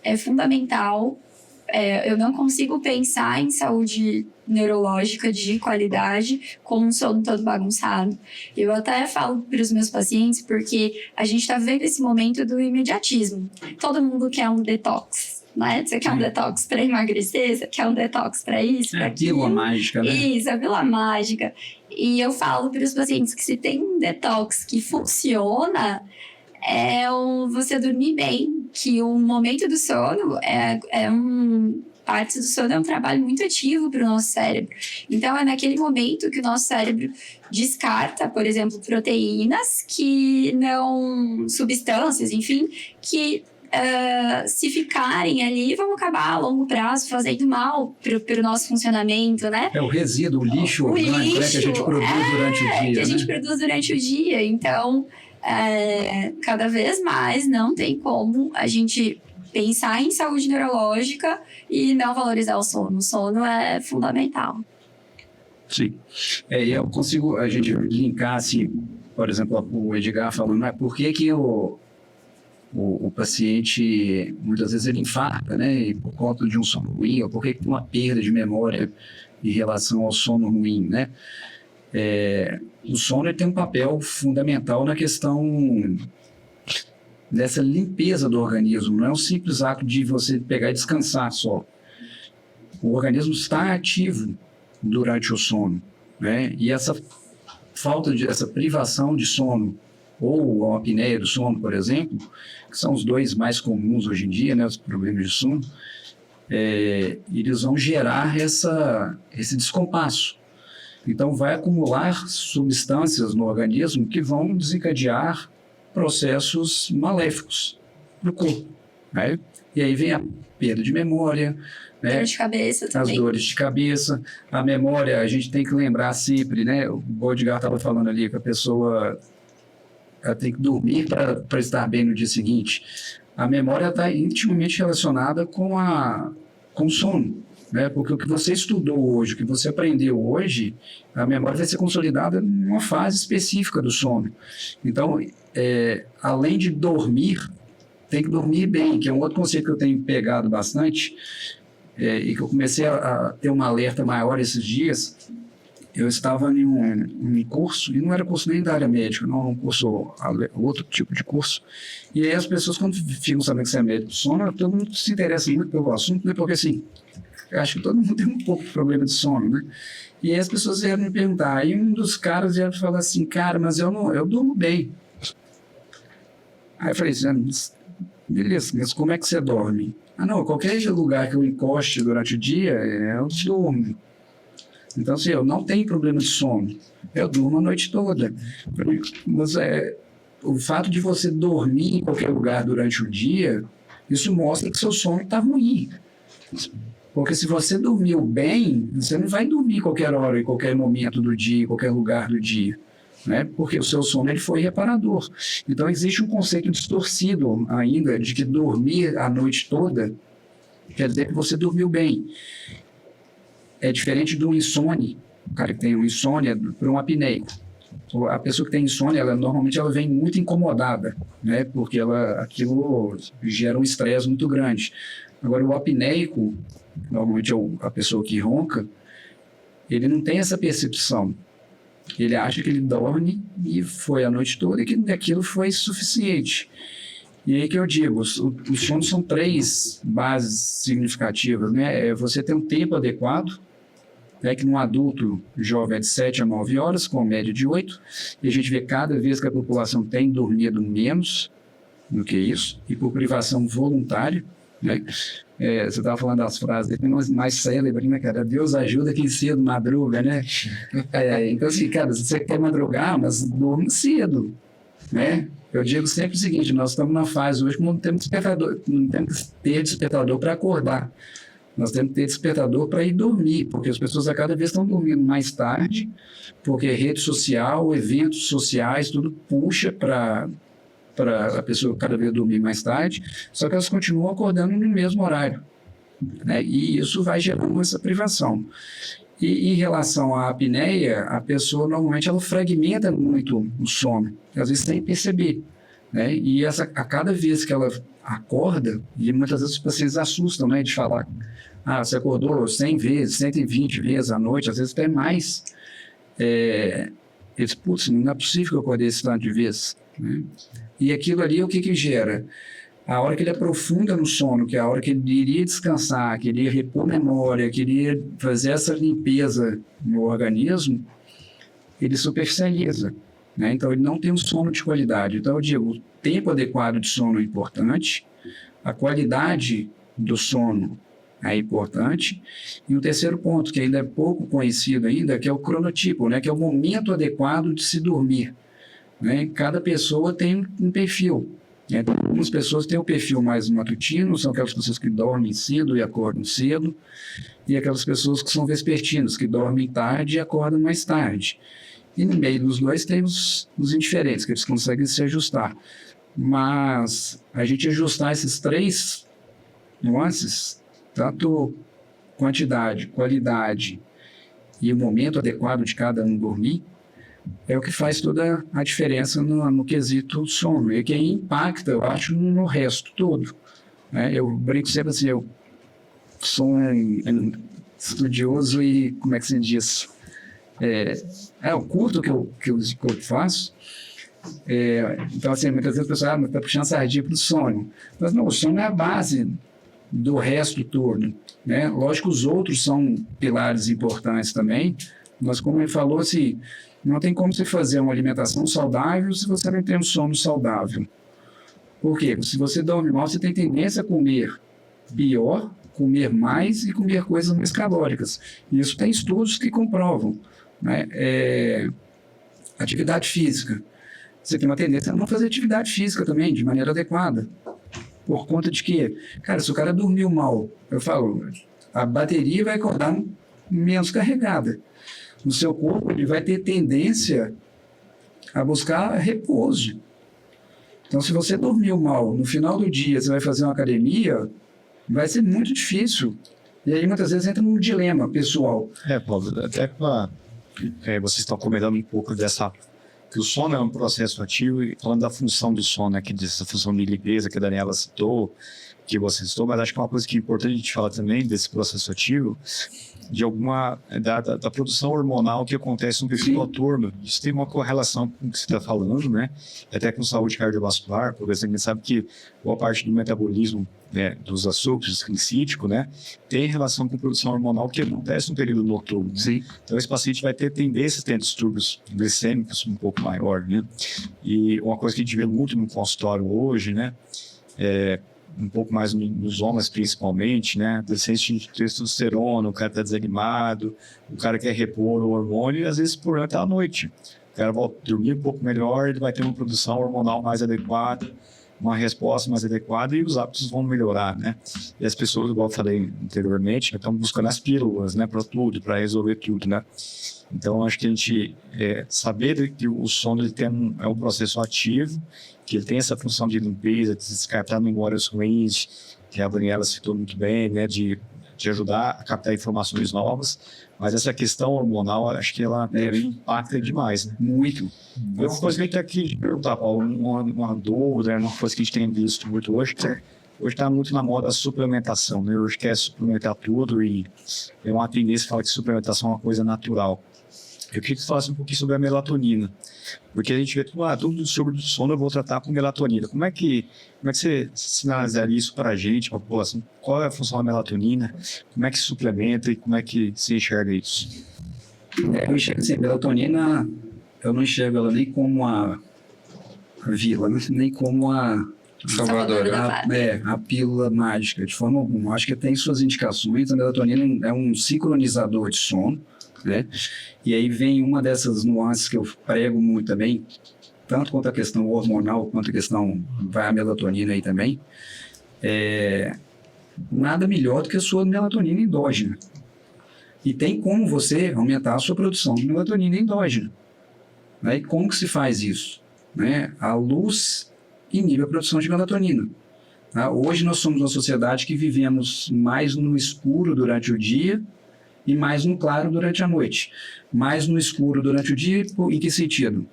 Speaker 3: é fundamental. Eu não consigo pensar em saúde neurológica de qualidade com um sono todo bagunçado. Eu até falo para os meus pacientes, porque a gente está vivendo esse momento do imediatismo. Todo mundo quer um detox, né? Você quer um detox para emagrecer, você quer um detox para isso, para aquilo.
Speaker 2: A pílula mágica, né?
Speaker 3: Isso, a pílula mágica. E eu falo para os pacientes que se tem um detox que funciona, você dormir bem, que o momento do sono parte do sono é um trabalho muito ativo para o nosso cérebro. Então, é naquele momento que o nosso cérebro descarta, por exemplo, proteínas substâncias, enfim, que se ficarem ali, vão acabar a longo prazo fazendo mal para o nosso funcionamento, né?
Speaker 2: O resíduo, o lixo orgânico, né, que a gente produz durante o dia.
Speaker 3: Que a gente produz durante o dia. Então, cada vez mais não tem como a gente pensar em saúde neurológica e não valorizar o sono. O sono é fundamental.
Speaker 2: Sim. Eu consigo a gente linkar, assim, por exemplo, o Edgar falando, por que o paciente, muitas vezes, ele infarta, né? E por conta de um sono ruim, ou por que tem uma perda de memória em relação ao sono ruim, né? O sono tem um papel fundamental na questão dessa limpeza do organismo. Não é um simples ato de você pegar e descansar só. O organismo está ativo durante o sono, né? E essa essa privação de sono, ou a apneia do sono, por exemplo, que são os dois mais comuns hoje em dia, né, os problemas de sono, eles vão gerar esse descompasso. Então, vai acumular substâncias no organismo que vão desencadear processos maléficos no corpo, né? E aí vem a perda de memória, né?
Speaker 3: Dor de cabeça também.
Speaker 2: As dores de cabeça. A memória, a gente tem que lembrar sempre, né? O Edgar estava falando ali que a pessoa tem que dormir para estar bem no dia seguinte. A memória está intimamente relacionada com o sono, né? Porque o que você estudou hoje, o que você aprendeu hoje, a memória vai ser consolidada numa fase específica do sono. Então, além de dormir, tem que dormir bem, que é um outro conceito que eu tenho pegado bastante, e que eu comecei a ter um alerta maior esses dias. Eu estava em um curso, e não era curso nem da área médica, não, um curso, outro tipo de curso. E aí as pessoas, quando ficam sabendo que você é médico do sono, todo mundo se interessa muito pelo assunto, né? Porque assim, eu acho que todo mundo tem um pouco de problema de sono, né? E aí as pessoas vieram me perguntar, aí um dos caras vieram falar assim, cara, mas eu durmo bem. Aí eu falei assim, beleza, mas como é que você dorme? Ah, não, qualquer lugar que eu encoste durante o dia, eu durmo. Então, assim, eu não tenho problema de sono. Eu durmo a noite toda. Mas o fato de você dormir em qualquer lugar durante o dia, isso mostra que seu sono está ruim. Porque se você dormiu bem, você não vai dormir qualquer hora, em qualquer momento do dia, em qualquer lugar do dia. Né? Porque o seu sono ele foi reparador. Então, existe um conceito distorcido ainda de que dormir a noite toda quer dizer que você dormiu bem. É diferente do insônia. O cara que tem um insônia para um apneico. A pessoa que tem insônia, normalmente ela vem muito incomodada, né? Porque aquilo gera um estresse muito grande. Agora, o apneico, normalmente a pessoa que ronca, ele não tem essa percepção. Ele acha que ele dorme e foi a noite toda e que aquilo foi suficiente. E aí que eu digo, os sonos são 3 bases significativas, né? Você tem um tempo adequado, que num adulto jovem é de 7 a 9 horas, com média de 8, e a gente vê cada vez que a população tem dormido menos do que isso, e por privação voluntária, né? Você estava falando das frases mais célebres, né, cara? Deus ajuda quem cedo madruga, né? Então, assim, cara, você quer madrugar, mas dorme cedo, né? Eu digo sempre o seguinte, nós estamos na fase hoje que não temos que ter despertador para acordar. Nós temos que ter despertador para ir dormir, porque as pessoas a cada vez estão dormindo mais tarde, porque rede social, eventos sociais, tudo puxa para a pessoa cada vez dormir mais tarde, só que elas continuam acordando no mesmo horário, né? E isso vai gerando essa privação. E em relação à apneia, a pessoa normalmente ela fragmenta muito o sono, às vezes sem perceber, né? E a cada vez que ela acorda, e muitas vezes os pacientes assustam, né, de falar, você acordou 100 vezes, 120 vezes à noite, às vezes até mais. Eles, putz, não é possível que eu acordei esse tanto de vezes, né? E aquilo ali, o que gera? A hora que ele aprofunda no sono, que é a hora que ele iria descansar, que ele ia repor memória, que ele ia fazer essa limpeza no organismo, ele superficializa, né? Então, ele não tem um sono de qualidade. Então, eu digo, o tempo adequado de sono é importante, a qualidade do sono é importante, e o terceiro ponto, que ainda é pouco conhecido ainda, que é o cronotipo, né? Que é o momento adequado de se dormir, né? Cada pessoa tem um perfil. Algumas pessoas têm o perfil mais matutino, são aquelas pessoas que dormem cedo e acordam cedo, e aquelas pessoas que são vespertinos, que dormem tarde e acordam mais tarde. E no meio dos dois tem os indiferentes, que eles conseguem se ajustar. Mas a gente ajustar esses 3 nuances, tanto quantidade, qualidade e o momento adequado de cada um dormir, é o que faz toda a diferença no quesito sono, e que impacta, eu acho, no resto todo, né? Eu brinco sempre assim, eu sou um estudioso e, como é que se diz? Eu curto o que eu faço, então, assim, muitas vezes o pessoal está puxando sardinha para o sono, mas não, o sono é a base do resto todo, né? Lógico que os outros são pilares importantes também, mas como ele falou, assim, não tem como você fazer uma alimentação saudável se você não tem um sono saudável. Por quê? Se você dorme mal, você tem tendência a comer pior, comer mais e comer coisas mais calóricas. E isso tem estudos que comprovam, né? Atividade física. Você tem uma tendência a não fazer atividade física também, de maneira adequada. Por conta de que, cara, se o cara dormiu mal, eu falo, a bateria vai acordar menos carregada. No seu corpo, ele vai ter tendência a buscar repouso. Então, se você dormiu mal, no final do dia você vai fazer uma academia, vai ser muito difícil. E aí, muitas vezes, entra num dilema pessoal.
Speaker 4: Paulo, até vocês estão comentando um pouco que o sono é um processo ativo, e falando da função do sono, dessa função de limpeza que a Daniela citou, que você citou, mas acho que uma coisa que é importante a gente falar também desse processo ativo, de alguma da produção hormonal que acontece no período noturno. Isso tem uma correlação com o que você está falando, né? Até com saúde cardiovascular, porque a gente sabe que boa parte do metabolismo, né, dos açúcares, glincídico, né, tem relação com produção hormonal que acontece no período noturno. Né?
Speaker 2: Sim.
Speaker 4: Então esse paciente vai ter tendência a ter distúrbios glicêmicos um pouco maior, né? E uma coisa que a gente vê muito no consultório hoje, né, um pouco mais nos homens principalmente, né? Deficiência de testosterona, o cara está desanimado, o cara quer repor o hormônio e às vezes por até à noite. O cara vai dormir um pouco melhor, ele vai ter uma produção hormonal mais adequada, uma resposta mais adequada e os hábitos vão melhorar, né? E as pessoas, igual eu falei anteriormente, estão buscando as pílulas, né? Para tudo, para resolver tudo, né? Então, acho que a gente saber que o sono ele é um processo ativo, que ele tem essa função de limpeza, de descartar memórias ruins, que a Daniela citou muito bem, né, de ajudar a captar informações novas, mas essa questão hormonal, acho que ela impacta demais, né?
Speaker 2: Muito.
Speaker 4: Uma coisa que a gente tem aqui perguntar, Paulo, uma dúvida, uma coisa que a gente tem visto muito hoje está muito na moda a suplementação, né? Hoje quer suplementar tudo e é uma tendência que fala que suplementação é uma coisa natural. Eu queria que você falasse um pouquinho sobre a melatonina, porque a gente vê tudo sobre o sono, eu vou tratar com melatonina. Como é que você sinalizaria isso para a gente, para a população? Qual é a função da melatonina? Como é que se suplementa e como é que se enxerga isso?
Speaker 2: Eu enxergo assim, melatonina, eu não enxergo ela nem como a vila, nem como a pílula mágica, de forma alguma. Acho que tem suas indicações. A melatonina é um sincronizador de sono, né? E aí vem uma dessas nuances que eu prego muito também, tanto quanto a questão hormonal, quanto a questão vai a melatonina aí também. Nada melhor do que a sua melatonina endógena. E tem como você aumentar a sua produção de melatonina endógena. Né? E como que se faz isso? Né? A luz inibe a produção de melatonina. Tá? Hoje nós somos uma sociedade que vivemos mais no escuro durante o dia e mais no claro durante a noite. Mais no escuro durante o dia, em que sentido?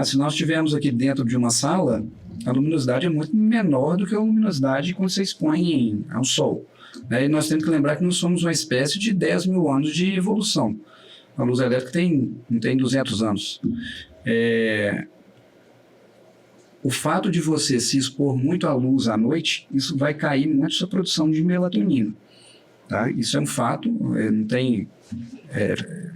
Speaker 2: Se nós estivermos aqui dentro de uma sala, a luminosidade é muito menor do que a luminosidade quando você expõe ao sol. E nós temos que lembrar que nós somos uma espécie de 10 mil anos de evolução. A luz elétrica não tem 200 anos. O fato de você se expor muito à luz à noite, isso vai cair muito sua produção de melatonina. Tá? Isso é um fato, não tem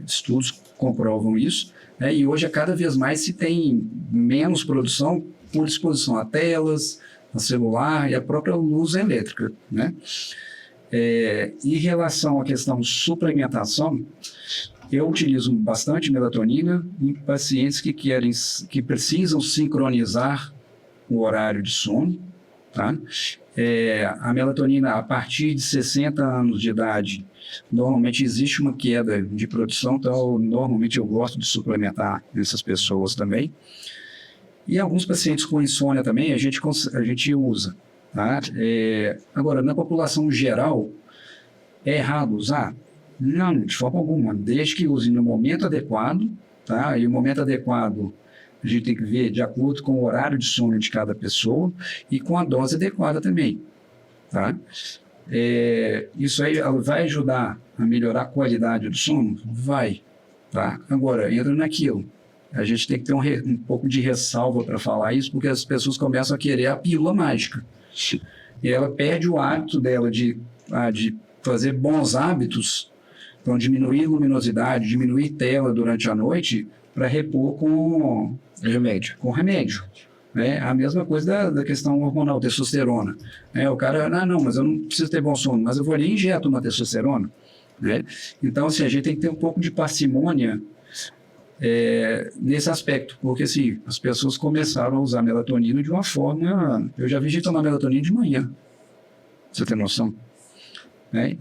Speaker 2: estudos que comprovam isso, né? E hoje, cada vez mais, se tem menos produção por exposição a telas, a celular e a própria luz elétrica. Né? Em relação à questão suplementação, eu utilizo bastante melatonina em pacientes que precisam sincronizar o horário de sono. Tá? A melatonina, a partir de 60 anos de idade, normalmente existe uma queda de produção, então normalmente eu gosto de suplementar essas pessoas também. E alguns pacientes com insônia também a gente usa. Tá? Agora, na população geral, é errado usar? Não, de forma alguma, desde que use no momento adequado, tá? E o momento adequado a gente tem que ver de acordo com o horário de sono de cada pessoa e com a dose adequada também. Tá? Isso aí vai ajudar a melhorar a qualidade do sono? Vai. Tá? Agora, entra naquilo. A gente tem que ter um pouco de ressalva para falar isso, porque as pessoas começam a querer a pílula mágica. E ela perde o hábito dela de fazer bons hábitos, então diminuir luminosidade, diminuir tela durante a noite, para repor com remédio. A mesma coisa da questão hormonal, testosterona. O cara, não, mas eu não preciso ter bom sono, mas eu vou ali e injeto uma testosterona. Então, assim, a gente tem que ter um pouco de parcimônia nesse aspecto, porque assim, as pessoas começaram a usar melatonina de uma forma... Eu já vi gente tomar melatonina de manhã, você tem noção?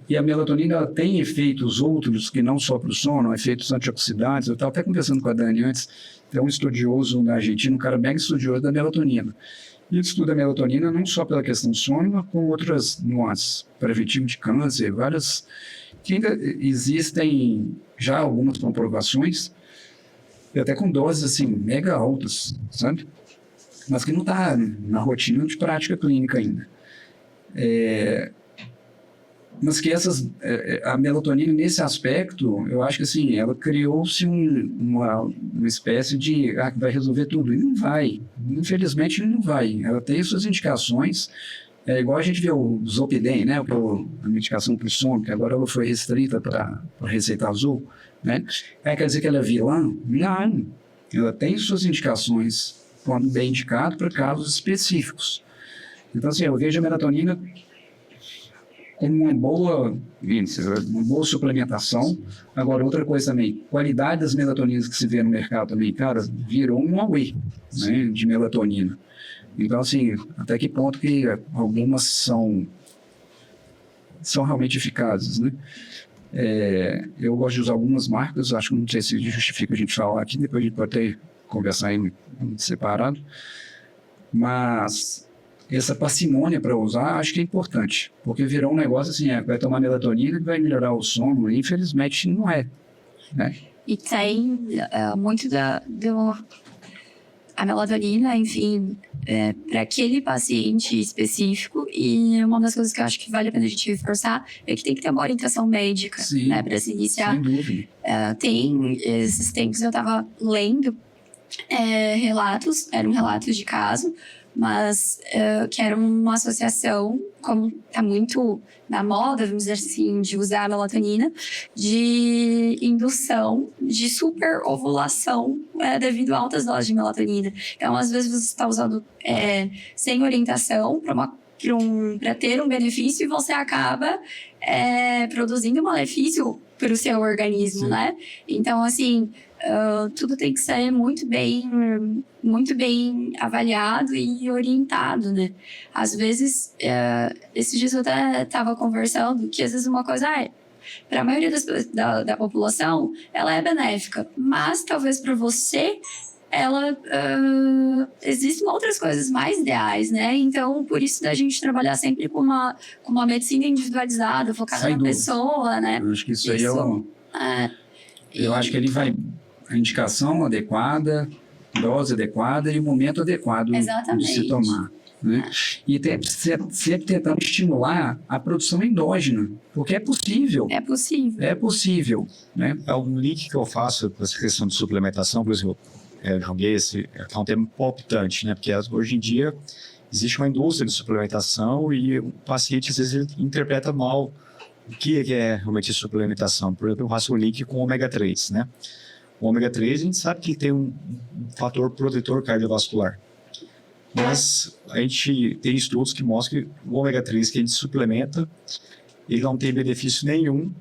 Speaker 2: E a melatonina ela tem efeitos outros que não só para o sono, efeitos antioxidantes. Eu estava até conversando com a Dani antes, tem um estudioso na Argentina, um cara mega estudioso da melatonina. E ele estuda a melatonina não só pela questão do sono, mas com outras nuances, preventivo de câncer, várias, que ainda existem já algumas comprovações, e até com doses assim, mega altas, sabe? Mas que não está na rotina de prática clínica ainda. Mas que a melatonina, nesse aspecto, eu acho que assim, ela criou-se uma espécie de que vai resolver tudo. E não vai. Infelizmente, não vai. Ela tem suas indicações. É igual a gente vê o Zolpidem, né? A medicação para o sono, que agora ela foi restrita para receita azul, né? Quer dizer que ela é vilã? Não. Ela tem suas indicações quando bem indicado para casos específicos. Então, assim, eu vejo a melatonina como uma boa suplementação. Agora, outra coisa também, qualidade das melatoninas que se vê no mercado também, cara, virou um whey, né, de melatonina. Então, assim, até que ponto que algumas são realmente eficazes, né? Eu gosto de usar algumas marcas, acho que não sei se justifica a gente falar aqui, depois a gente pode até conversar em separado, mas essa parcimônia para usar, acho que é importante, porque virou um negócio assim, vai tomar melatonina e vai melhorar o sono, e infelizmente não é, né?
Speaker 3: E tem muito a melatonina, enfim, para aquele paciente específico, e uma das coisas que eu acho que vale a pena a gente reforçar é que tem que ter uma orientação médica, né, para se iniciar.
Speaker 2: Sem dúvida.
Speaker 3: Esses tempos eu estava lendo eram relatos de caso, mas que era uma associação, como está muito na moda, vamos dizer assim, de usar a melatonina, de indução de superovulação devido a altas doses de melatonina. Então, às vezes, você está usando sem orientação para ter um benefício e você acaba produzindo um malefício para o seu organismo, né? Então, assim, tudo tem que ser muito bem avaliado e orientado, né? Às vezes, esses dias eu até estava conversando que às vezes uma coisa para a maioria da população, ela é benéfica, mas talvez para você existem outras coisas mais ideais, né? Então, por isso da gente trabalhar sempre com uma medicina individualizada, focada na pessoa, né?
Speaker 2: Eu acho que isso aí eu acho que ele vai a indicação adequada, dose adequada e o momento adequado de se tomar, né? E sempre tentando estimular a produção endógena, porque é possível.
Speaker 3: É possível,
Speaker 2: né?
Speaker 4: É um link que eu faço com essa questão de suplementação, por exemplo, joguei é um tema palpitante, né? Porque hoje em dia existe uma indústria de suplementação e o paciente às vezes ele interpreta mal o que é realmente suplementação. Por exemplo, eu faço um link com o ômega 3, né? O ômega 3 a gente sabe que tem um fator protetor cardiovascular, mas a gente tem estudos que mostram que o ômega 3 que a gente suplementa, ele não tem benefício nenhum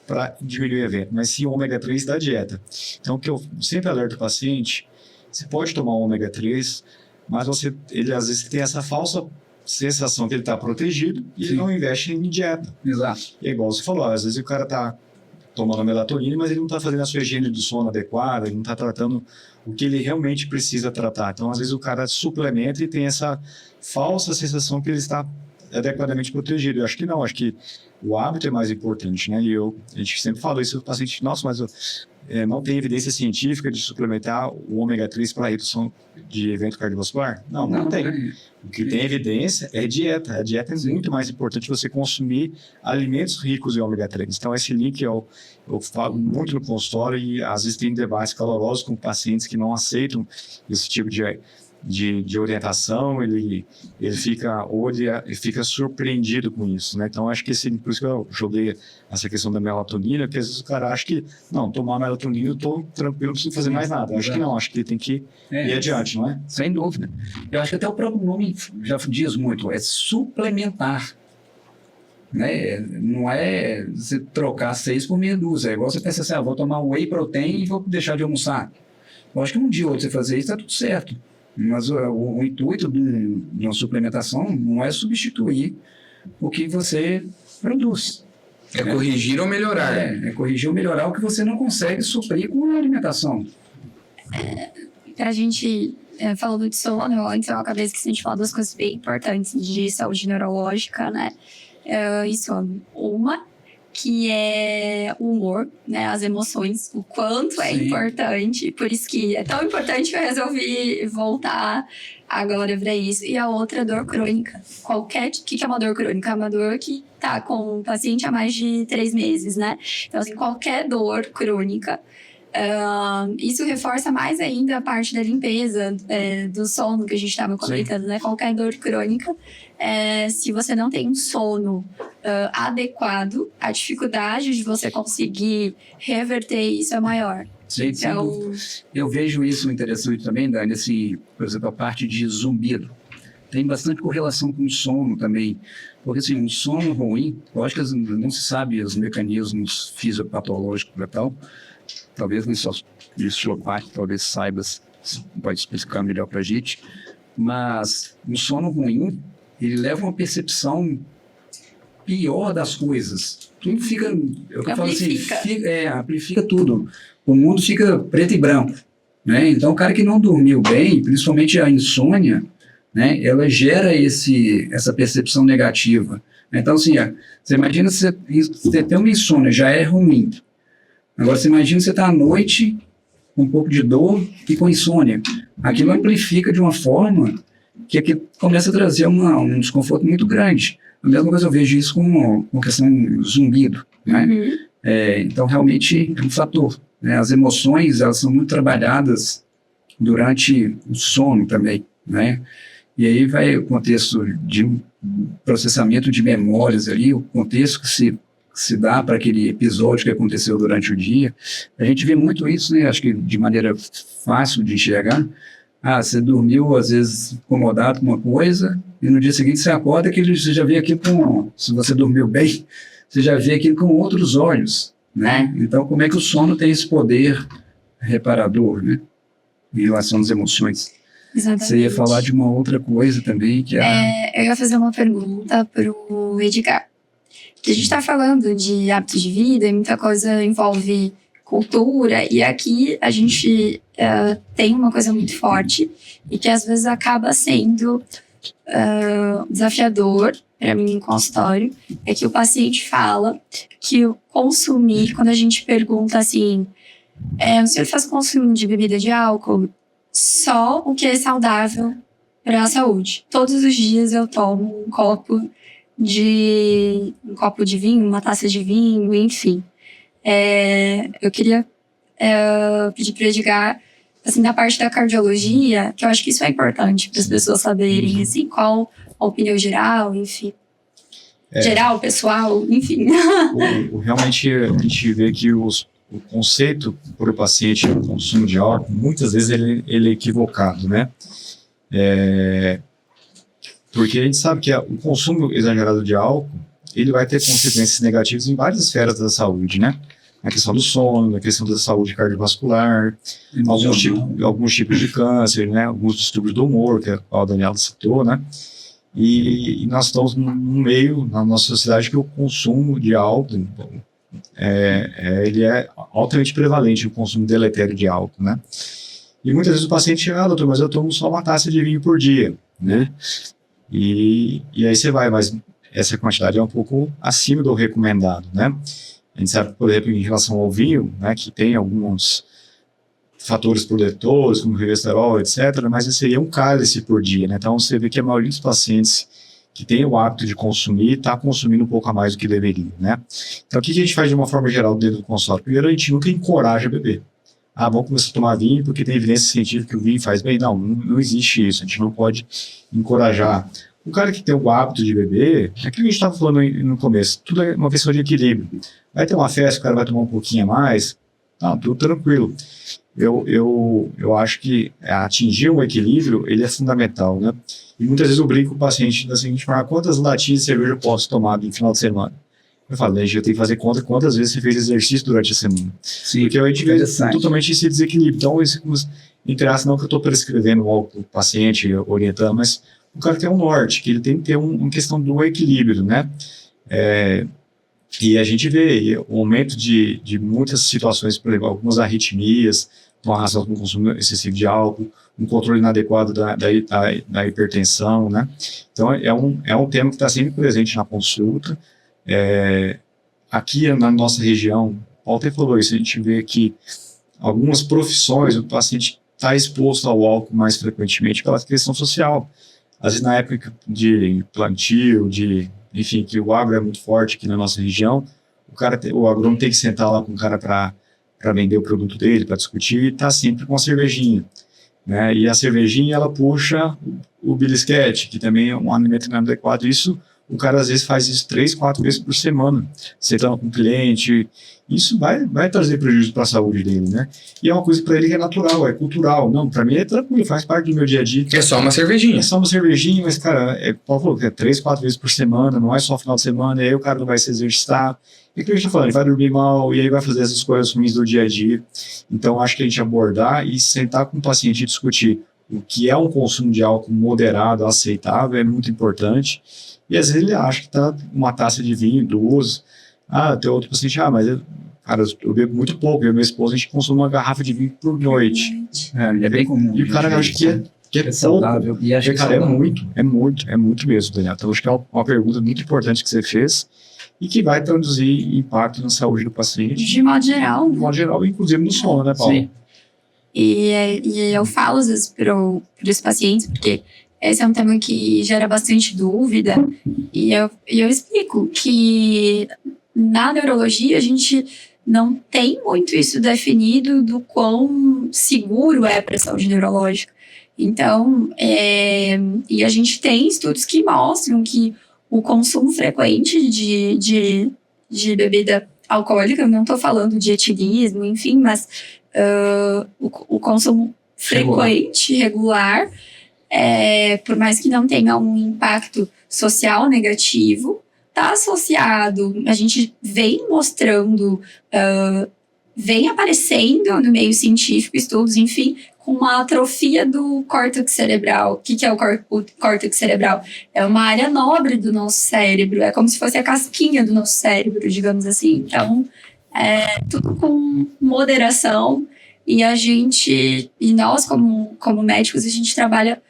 Speaker 4: para diminuir o evento, mas sim o ômega 3 da dieta. Então, o que eu sempre alerto o paciente, você pode tomar o ômega 3, mas ele às vezes tem essa falsa sensação que ele está protegido e ele não investe em dieta.
Speaker 2: Exato.
Speaker 4: E é igual você falou, às vezes o cara está tomando melatonina, mas ele não está fazendo a sua higiene do sono adequada, ele não está tratando o que ele realmente precisa tratar. Então, às vezes o cara suplementa e tem essa falsa sensação que ele está adequadamente protegido. Eu acho que não, acho que o hábito é mais importante, né? E a gente sempre fala isso para o paciente, nossa, mas não tem evidência científica de suplementar o ômega 3 para redução de evento cardiovascular? Não tem. O que tem evidência é dieta. A dieta é muito mais importante você consumir alimentos ricos em ômega 3. Então, esse link eu falo muito no consultório e às vezes tem debates calorosos com pacientes que não aceitam esse tipo de orientação, ele fica surpreendido com isso, né? Então, acho que por isso que eu joguei essa questão da melatonina, porque às vezes o cara acha que, não, tomar melatonina eu tô tranquilo, não preciso fazer mais nada. Acho que não, acho que ele tem que ir adiante, não é?
Speaker 2: Sem dúvida. Eu acho que até o próprio nome já diz muito, é suplementar. Né? Não é você trocar 6 por meia dúzia, é igual você pensar assim, vou tomar whey protein e vou deixar de almoçar. Eu acho que um dia ou outro você fazer isso, tá tudo certo. Mas o intuito de uma suplementação não é substituir o que você produz.
Speaker 1: É corrigir ou melhorar.
Speaker 2: É corrigir ou melhorar o que você não consegue suprir com a alimentação.
Speaker 3: Pra gente, falando de sono, antes eu acabei esquecendo de falar duas coisas bem importantes de saúde neurológica, né? Isso, uma que é o humor, né? As emoções, o quanto é importante. Por isso que é tão importante que eu resolvi voltar agora para isso. E a outra, dor crônica. O que é uma dor crônica? É uma dor que tá com o paciente há mais de 3 meses, né? Então, assim, qualquer dor crônica, isso reforça mais ainda a parte da limpeza, do sono que a gente estava comentando, né? Qualquer dor crônica, se você não tem um sono adequado, a dificuldade de você conseguir reverter isso é maior.
Speaker 2: Sim,
Speaker 3: Então,
Speaker 2: eu vejo isso interessante também, Dani, assim, por exemplo, a parte de zumbido. Tem bastante correlação com o sono também. Porque, assim, um sono ruim, lógico que não se sabe os mecanismos fisiopatológicos e tal. Talvez de sua parte, talvez saiba, pode explicar melhor para a gente. Mas um sono ruim, ele leva uma percepção pior das coisas. Tudo fica, eu falo assim, amplifica tudo. O mundo fica preto e branco, né? Então, o cara que não dormiu bem, principalmente a insônia, né? Ela gera essa percepção negativa. Então, assim, você imagina você ter uma insônia, já é ruim. Agora, você imagina você estar à noite com um pouco de dor e com insônia. Aquilo amplifica de uma forma que começa a trazer um desconforto muito grande. A mesma coisa eu vejo isso com questão do zumbido, né? Então, realmente, é um fator, né? As emoções, elas são muito trabalhadas durante o sono também, né? E aí vai o contexto de processamento de memórias ali, o contexto que se dá para aquele episódio que aconteceu durante o dia. A gente vê muito isso, né? Acho que de maneira fácil de enxergar. Você dormiu, às vezes, incomodado com uma coisa, e no dia seguinte você acorda que você já vê aquilo se você dormiu bem, você já vê aquilo com outros olhos, né? Então, como é que o sono tem esse poder reparador, né? Em relação às emoções.
Speaker 3: exatamente.
Speaker 2: Você ia falar de uma outra coisa também, que
Speaker 3: Eu ia fazer uma pergunta pro Edgar. A gente está falando de hábitos de vida e muita coisa envolve cultura, e aqui a gente tem uma coisa muito forte e que às vezes acaba sendo desafiador para mim em consultório, é que o paciente fala que o consumir, quando a gente pergunta assim, o senhor faz consumo de bebida de álcool? Só o que é saudável para a saúde. Todos os dias eu tomo um copo de vinho, uma taça de vinho, enfim. Eu queria pedir para o Edgar, assim, da parte da cardiologia, que eu acho que isso é importante para as pessoas saberem, assim, qual a opinião geral, enfim. Geral, pessoal, enfim.
Speaker 4: Realmente, a gente vê que o conceito para o paciente do consumo de álcool, muitas vezes ele é equivocado, né? Porque a gente sabe que o consumo exagerado de álcool, ele vai ter consequências negativas em várias esferas da saúde, né? Na questão do sono, na questão da saúde cardiovascular, alguns tipos de câncer, né? Alguns distúrbios do humor, que o Daniel citou, né? E nós estamos num meio, na nossa sociedade, que o consumo de álcool, ele é altamente prevalente, o consumo deletério de álcool, né? E muitas vezes o paciente chega, doutor, mas eu tomo só uma taça de vinho por dia, né? E aí você vai, mas essa quantidade é um pouco acima do recomendado, né? A gente sabe, por exemplo, em relação ao vinho, né, que tem alguns fatores protetores, como resveratrol, etc., mas esse seria um cálice por dia, né? Então você vê que a maioria dos pacientes que tem o hábito de consumir está consumindo um pouco a mais do que deveria, né? Então o que a gente faz de uma forma geral dentro do consultório? Primeiro, a gente nunca encoraja a beber. Vamos começar a tomar vinho porque tem evidência científica que o vinho faz bem. Não existe isso. A gente não pode encorajar. O cara que tem o hábito de beber, é aquilo que a gente estava falando no começo, tudo é uma questão de equilíbrio. Vai ter uma festa, o cara vai tomar um pouquinho a mais, tudo tranquilo. Eu acho que atingir um equilíbrio, ele é fundamental, né? E muitas vezes eu brinco com o paciente da seguinte forma: quantas latinhas de cerveja eu posso tomar no final de semana? Eu falo, a gente tem que fazer conta quantas vezes você fez exercício durante a semana.
Speaker 2: Sim,
Speaker 4: porque a gente vê totalmente esse desequilíbrio. Então, entre aspas, não que eu estou prescrevendo o paciente, orientando, mas o cara tem um norte, que ele tem que ter uma questão do equilíbrio, né? E a gente vê o aumento de muitas situações, por exemplo, algumas arritmias, uma razão com consumo excessivo de álcool, um controle inadequado da hipertensão, né? Então, é um tema que está sempre presente na consulta. Aqui na nossa região, o Paulo até falou isso, a gente vê que algumas profissões, o paciente está exposto ao álcool mais frequentemente pela questão social. Às vezes, na época de plantio, enfim, que o agro é muito forte aqui na nossa região, o agrônomo tem que sentar lá com o cara para vender o produto dele, para discutir, e está sempre com a cervejinha. Né? E a cervejinha, ela puxa o belisquete, que também é um alimento inadequado. Isso, o cara às vezes faz isso 3, 4 vezes por semana, sentando com o cliente. Isso vai trazer prejuízo para a saúde dele, né? E é uma coisa para ele que é natural, é cultural. Não, para mim é tranquilo, faz parte do meu dia a dia.
Speaker 1: É só uma cervejinha.
Speaker 4: É só uma cervejinha, mas, cara, é 3, 4 vezes por semana, não é só final de semana, e aí o cara não vai se exercitar. E o que a gente tá falando? Ele vai dormir mal, e aí vai fazer essas coisas ruins do dia a dia. Então, acho que a gente abordar e sentar com o paciente e discutir o que é um consumo de álcool moderado, aceitável, é muito importante. E às vezes ele acha que está uma taça de vinho, 2. Tem outro paciente, mas eu bebo muito pouco. Eu e minha esposa, a gente consome uma garrafa de vinho por noite.
Speaker 2: É bem comum.
Speaker 4: E o cara acha que é
Speaker 2: saudável.
Speaker 4: Pouco.
Speaker 2: E acho que
Speaker 4: cara, é muito mesmo, Daniel. Então, acho que é uma pergunta muito importante que você fez e que vai traduzir impacto na saúde do paciente.
Speaker 3: De modo geral.
Speaker 4: De modo geral, inclusive no sono, né, Paulo?
Speaker 2: Sim.
Speaker 3: E eu falo às vezes para os pacientes, porque esse é um tema que gera bastante dúvida, e eu explico que na neurologia a gente não tem muito isso definido do quão seguro é para a saúde neurológica. Então, e a gente tem estudos que mostram que o consumo frequente de bebida alcoólica, eu não estou falando de etilismo, enfim, mas o consumo frequente, regular, por mais que não tenha um impacto social negativo, está associado, a gente vem mostrando, vem aparecendo no meio científico, estudos, enfim, com uma atrofia do córtex cerebral. O que é o córtex cerebral? É uma área nobre do nosso cérebro, é como se fosse a casquinha do nosso cérebro, digamos assim. Então, tudo com moderação, e nós, como médicos, a gente trabalha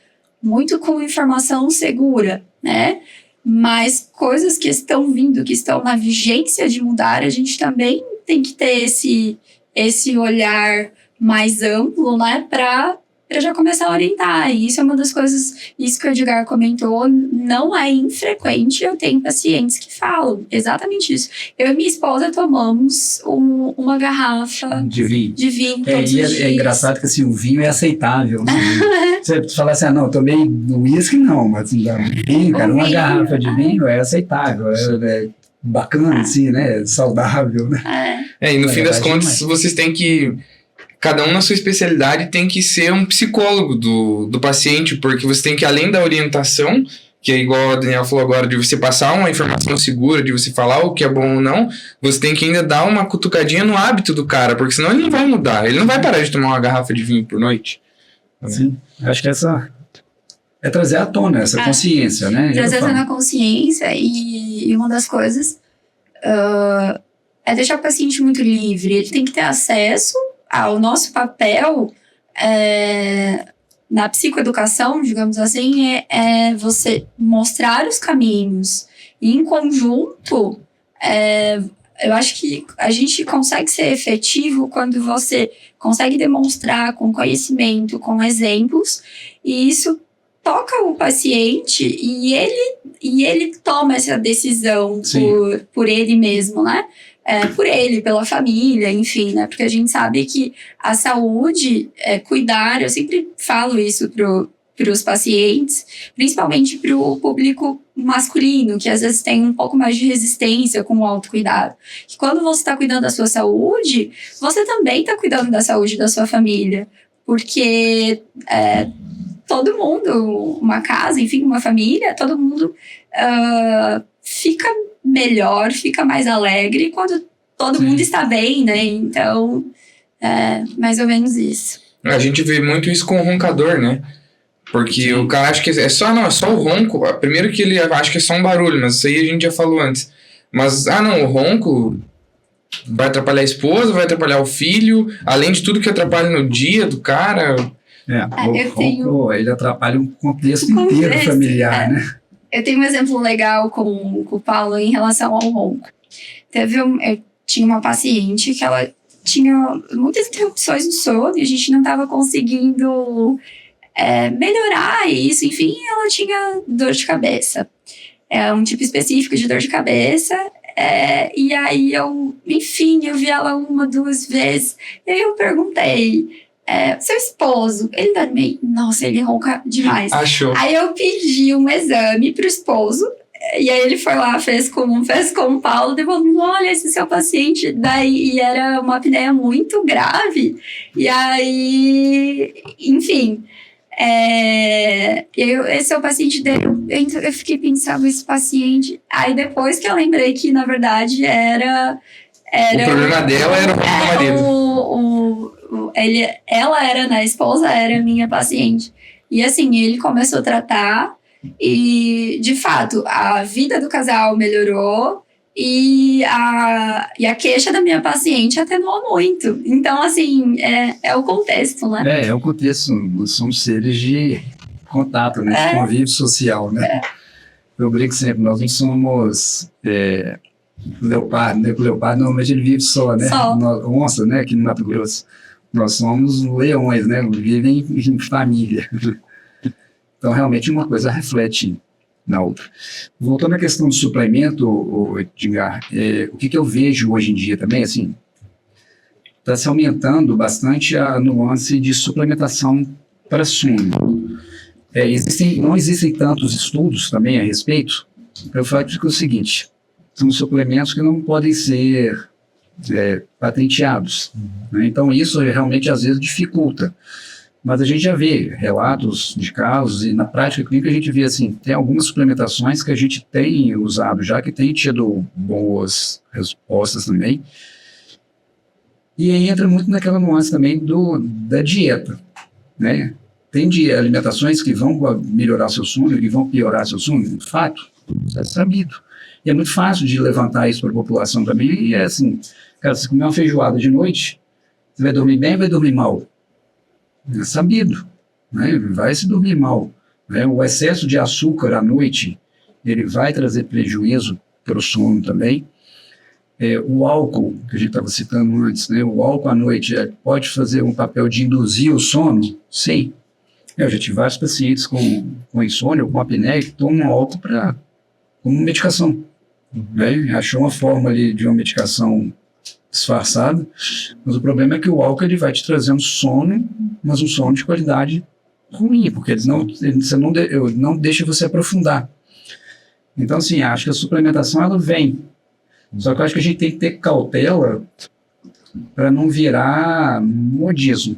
Speaker 3: muito com informação segura, né? Mas coisas que estão vindo, que estão na vigência de mudar, a gente também tem que ter esse olhar mais amplo, né? Para já começar a orientar. E isso é uma das coisas, isso que o Edgar comentou, não é infrequente. Eu tenho pacientes que falam exatamente isso. Eu e minha esposa tomamos uma garrafa
Speaker 2: de vinho todos os dias. É engraçado que assim, o vinho é aceitável. Né? Você fala assim, não, eu tomei uísque, não, mas vinho, cara, uma garrafa de vinho é aceitável, é bacana, assim, né? Saudável, né?
Speaker 1: E no fim das contas, vocês têm que... Cada um na sua especialidade tem que ser um psicólogo do paciente, porque você tem que, além da orientação, que é igual a Daniel falou agora, de você passar uma informação segura, de você falar o que é bom ou não, você tem que ainda dar uma cutucadinha no hábito do cara, porque senão ele não vai mudar, ele não vai parar de tomar uma garrafa de vinho por noite.
Speaker 2: Sim, acho que essa é trazer à tona essa consciência, né?
Speaker 3: Trazer à tona a consciência, e uma das coisas é deixar o paciente muito livre, ele tem que ter acesso ao nosso papel na psicoeducação, digamos assim, é você mostrar os caminhos. E em conjunto, eu acho que a gente consegue ser efetivo quando você consegue demonstrar com conhecimento, com exemplos, e isso toca o paciente e ele toma essa decisão por ele mesmo, né? Por ele, pela família, enfim, né? Porque a gente sabe que a saúde, cuidar, eu sempre falo isso para os pacientes, principalmente para o público masculino, que às vezes tem um pouco mais de resistência com o autocuidado. Que quando você está cuidando da sua saúde, você também está cuidando da saúde da sua família. Porque todo mundo, uma casa, enfim, uma família, todo mundo fica melhor, fica mais alegre quando todo mundo está bem, né? Então, mais ou menos isso.
Speaker 1: A gente vê muito isso com o roncador, né? Porque o cara acha que é só o ronco. Primeiro que ele acha que é só um barulho, mas isso aí a gente já falou antes. Mas, o ronco vai atrapalhar a esposa, vai atrapalhar o filho, além de tudo que atrapalha no dia do cara.
Speaker 2: O ronco, ele atrapalha um contexto inteiro familiar, né?
Speaker 3: Eu tenho um exemplo legal com o Paulo em relação ao ronco. Eu tinha uma paciente que ela tinha muitas interrupções no sono e a gente não estava conseguindo melhorar isso. Enfim, ela tinha dor de cabeça. É um tipo específico de dor de cabeça. E aí eu vi ela 1, 2 vezes. E aí eu perguntei, seu esposo, ele dorme? Nossa, ele ronca demais.
Speaker 1: Achou.
Speaker 3: Aí eu pedi um exame pro esposo. E aí ele foi lá, fez com o Paulo, devolveu, olha, esse é seu paciente. E era uma apneia muito grave. E aí, enfim, esse é o paciente dele. Eu fiquei pensando, esse paciente. Aí depois que eu lembrei que, na verdade, era
Speaker 1: o problema dela era o marido.
Speaker 3: Ela era, né, a esposa era minha paciente. E assim, ele começou a tratar. E, de fato, a vida do casal melhorou e a queixa da minha paciente atenuou muito. Então, assim, é o contexto, né?
Speaker 2: É o contexto. Nós somos seres de contato, né? De convívio social, né? Eu brinco sempre, nós não somos leopardo, né? O leopardo, normalmente, ele vive só, né? Onça, né? Aqui no Mato Grosso. Nós somos leões, né? Vivem em família. Então, realmente, uma coisa reflete na outra. Voltando à questão do suplemento, Edgar, o que eu vejo hoje em dia também, assim, está se aumentando bastante a nuance de suplementação para sono. Não existem tantos estudos também a respeito. Eu falo que é o seguinte, são suplementos que não podem ser patenteados. Né? Então, isso realmente, às vezes, dificulta. Mas a gente já vê relatos de casos e na prática clínica a gente vê assim, tem algumas suplementações que a gente tem usado já, que tem tido boas respostas também. E aí entra muito naquela nuance também da dieta, né? Tem alimentações que vão melhorar seu sono e vão piorar seu sono, de fato, é sabido. E é muito fácil de levantar isso para a população também. E é assim, cara, se comer uma feijoada de noite, você vai dormir bem ou vai dormir mal? É sabido, né? Vai se dormir mal. Né? O excesso de açúcar à noite, ele vai trazer prejuízo para o sono também. O álcool, que a gente estava citando antes, né? O álcool à noite pode fazer um papel de induzir o sono? Sim. Eu já tive vários pacientes com insônia ou com apneia que tomam álcool como medicação. Né? Achou uma forma ali de uma medicação disfarçada, mas o problema é que o álcool ele vai te trazendo sono, mas um sono de qualidade ruim, porque você não deixa você aprofundar. Então, assim, acho que a suplementação ela vem. Só que eu acho que a gente tem que ter cautela para não virar modismo,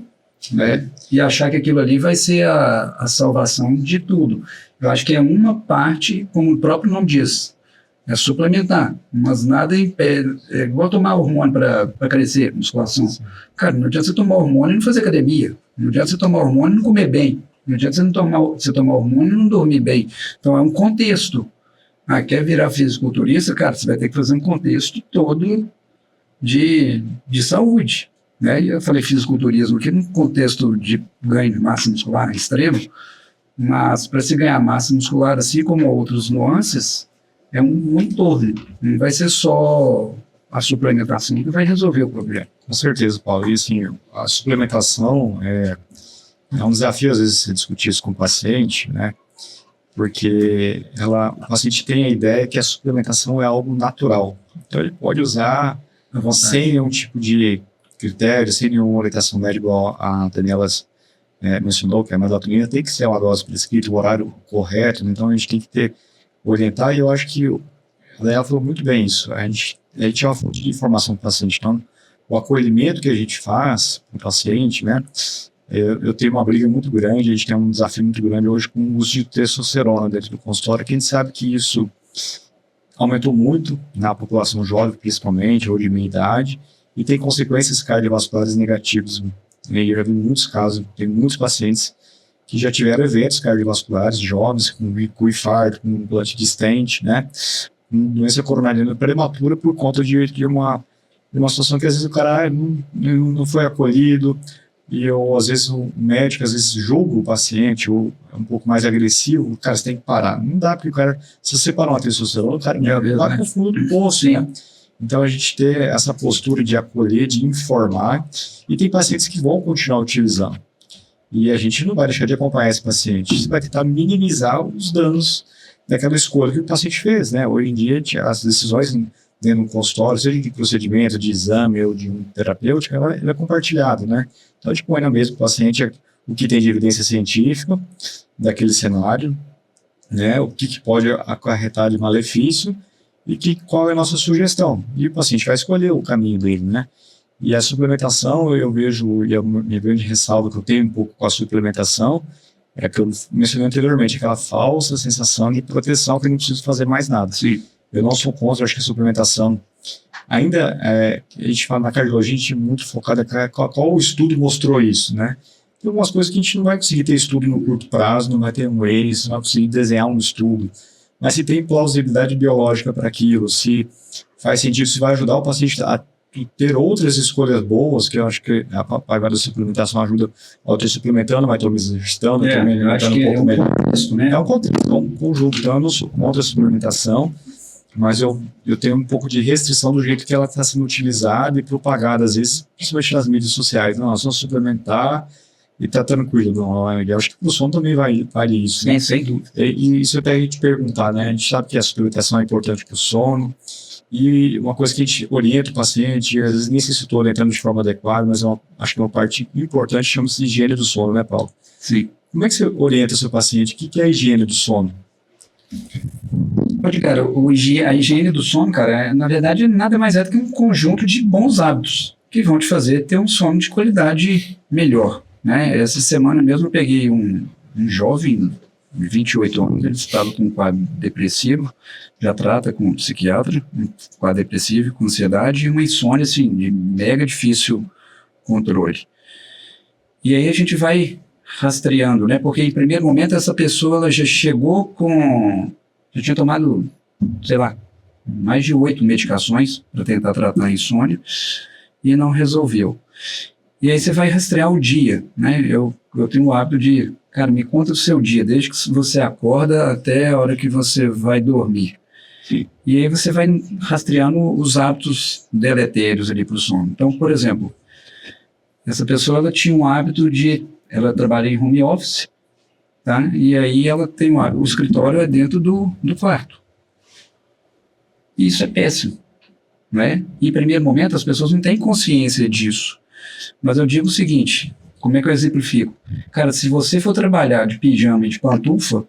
Speaker 2: né? E achar que aquilo ali vai ser a salvação de tudo. Eu acho que é uma parte, como o próprio nome diz, é suplementar, mas nada impede. É igual tomar hormônio para crescer, musculação. Cara, não adianta você tomar hormônio e não fazer academia. Não adianta você tomar hormônio e não comer bem. Não adianta você tomar hormônio e não dormir bem. Então é um contexto. Quer virar fisiculturista, cara, você vai ter que fazer um contexto todo de saúde. Né? E eu falei fisiculturismo aqui num contexto de ganho de massa muscular extremo, mas para se ganhar massa muscular, assim como outros nuances, é um todo. Não vai ser só a suplementação que vai resolver o problema.
Speaker 4: Com certeza, Paulo. E assim, a suplementação é um desafio, às vezes, você discutir isso com o paciente, né? Porque o paciente tem a ideia que a suplementação é algo natural. Então, ele pode usar sem nenhum tipo de critério, sem nenhuma orientação médica, igual a Daniela mencionou, que a melatonina tem que ser uma dose prescrita, o horário correto. Então, a gente tem que orientar, e eu acho que a Daniela falou muito bem isso. A gente é uma fonte de informação para o paciente. Então, o acolhimento que a gente faz para o paciente, né? Eu tenho uma briga muito grande, a gente tem um desafio muito grande hoje com o uso de testosterona dentro do consultório, que a gente sabe que isso aumentou muito na população jovem, principalmente, ou de meia idade, e tem consequências cardiovasculares negativas. Eu já vi muitos casos, tem muitos pacientes que já tiveram eventos cardiovasculares jovens, com infarto, com implante de stent, né? Com doença coronariana prematura por conta de uma situação que às vezes o cara não foi acolhido, e às vezes o médico julga o paciente, ou é um pouco mais agressivo, cara, você tem que parar. Não dá, porque o cara, se você parar uma testosterona, o cara vai pro fundo do poço, né? Então, a gente ter essa postura de acolher, de informar, e tem pacientes que vão continuar utilizando. E a gente não vai deixar de acompanhar esse paciente, você vai tentar minimizar os danos daquela escolha que o paciente fez, né? Hoje em dia, as decisões dentro do consultório, seja de procedimento, de exame ou de um terapêutico, ela é compartilhada, né? Então, a gente põe na mesa para o paciente o que tem de evidência científica daquele cenário, né? O que pode acarretar de malefício e qual é a nossa sugestão. E o paciente vai escolher o caminho dele, né? E a suplementação, eu vejo, e a minha grande ressalva que eu tenho um pouco com a suplementação, é que eu mencionei anteriormente, aquela falsa sensação de proteção que eu não preciso fazer mais nada.
Speaker 2: Sim.
Speaker 4: Eu não sou contra, eu acho que a suplementação, ainda, a gente fala na cardiologia, a gente é muito focado em qual estudo mostrou isso, né? Tem algumas coisas que a gente não vai conseguir ter estudo no curto prazo, não vai ter um Waze, não vai conseguir desenhar um estudo. Mas se tem plausibilidade biológica para aquilo, se faz sentido, se vai ajudar o paciente a ter outras escolhas boas, que eu acho que a parte da suplementação ajuda ao ter suplementando, vai estar me exercitando,
Speaker 2: Eu acho que é um contexto, né?
Speaker 4: É um contexto, é um conjunto. Então, eu não sou contra a suplementação, mas eu tenho um pouco de restrição do jeito que ela está sendo utilizada e propagada, às vezes, principalmente nas mídias sociais. Não, só suplementar e tá tranquilo. Não, eu acho que o sono também vale isso. Né?
Speaker 2: Sem dúvida.
Speaker 4: E isso até a gente perguntar, né? A gente sabe que a suplementação é importante para o sono, e uma coisa que a gente orienta o paciente, às vezes nem sei se estou orientando de forma adequada, mas acho que é uma parte importante, chama-se de higiene do sono, né, Paulo?
Speaker 2: Sim.
Speaker 4: Como é que você orienta o seu paciente? O que é a higiene do sono?
Speaker 2: Cara, a higiene do sono, cara, na verdade, nada mais é do que um conjunto de bons hábitos que vão te fazer ter um sono de qualidade melhor, né? Essa semana mesmo eu peguei um jovem, de 28 anos, ele estava com um quadro depressivo, já trata com um psiquiatra, um quadro depressivo, com ansiedade e uma insônia, assim, de mega difícil controle. E aí a gente vai rastreando, né? Porque em primeiro momento essa pessoa ela já chegou com... já tinha tomado, sei lá, mais de 8 medicações para tentar tratar a insônia e não resolveu. E aí você vai rastrear o dia, né? Eu tenho o hábito de, cara, me conta o seu dia, desde que você acorda até a hora que você vai dormir. Sim. E aí você vai rastreando os hábitos deletérios ali para o sono. Então, por exemplo, essa pessoa ela tinha um hábito de... ela trabalha em home office, tá? E aí ela tem o escritório é dentro do quarto. E isso é péssimo, né? Em primeiro momento, as pessoas não têm consciência disso. Mas eu digo o seguinte, como é que eu exemplifico? Cara, se você for trabalhar de pijama e de pantufa,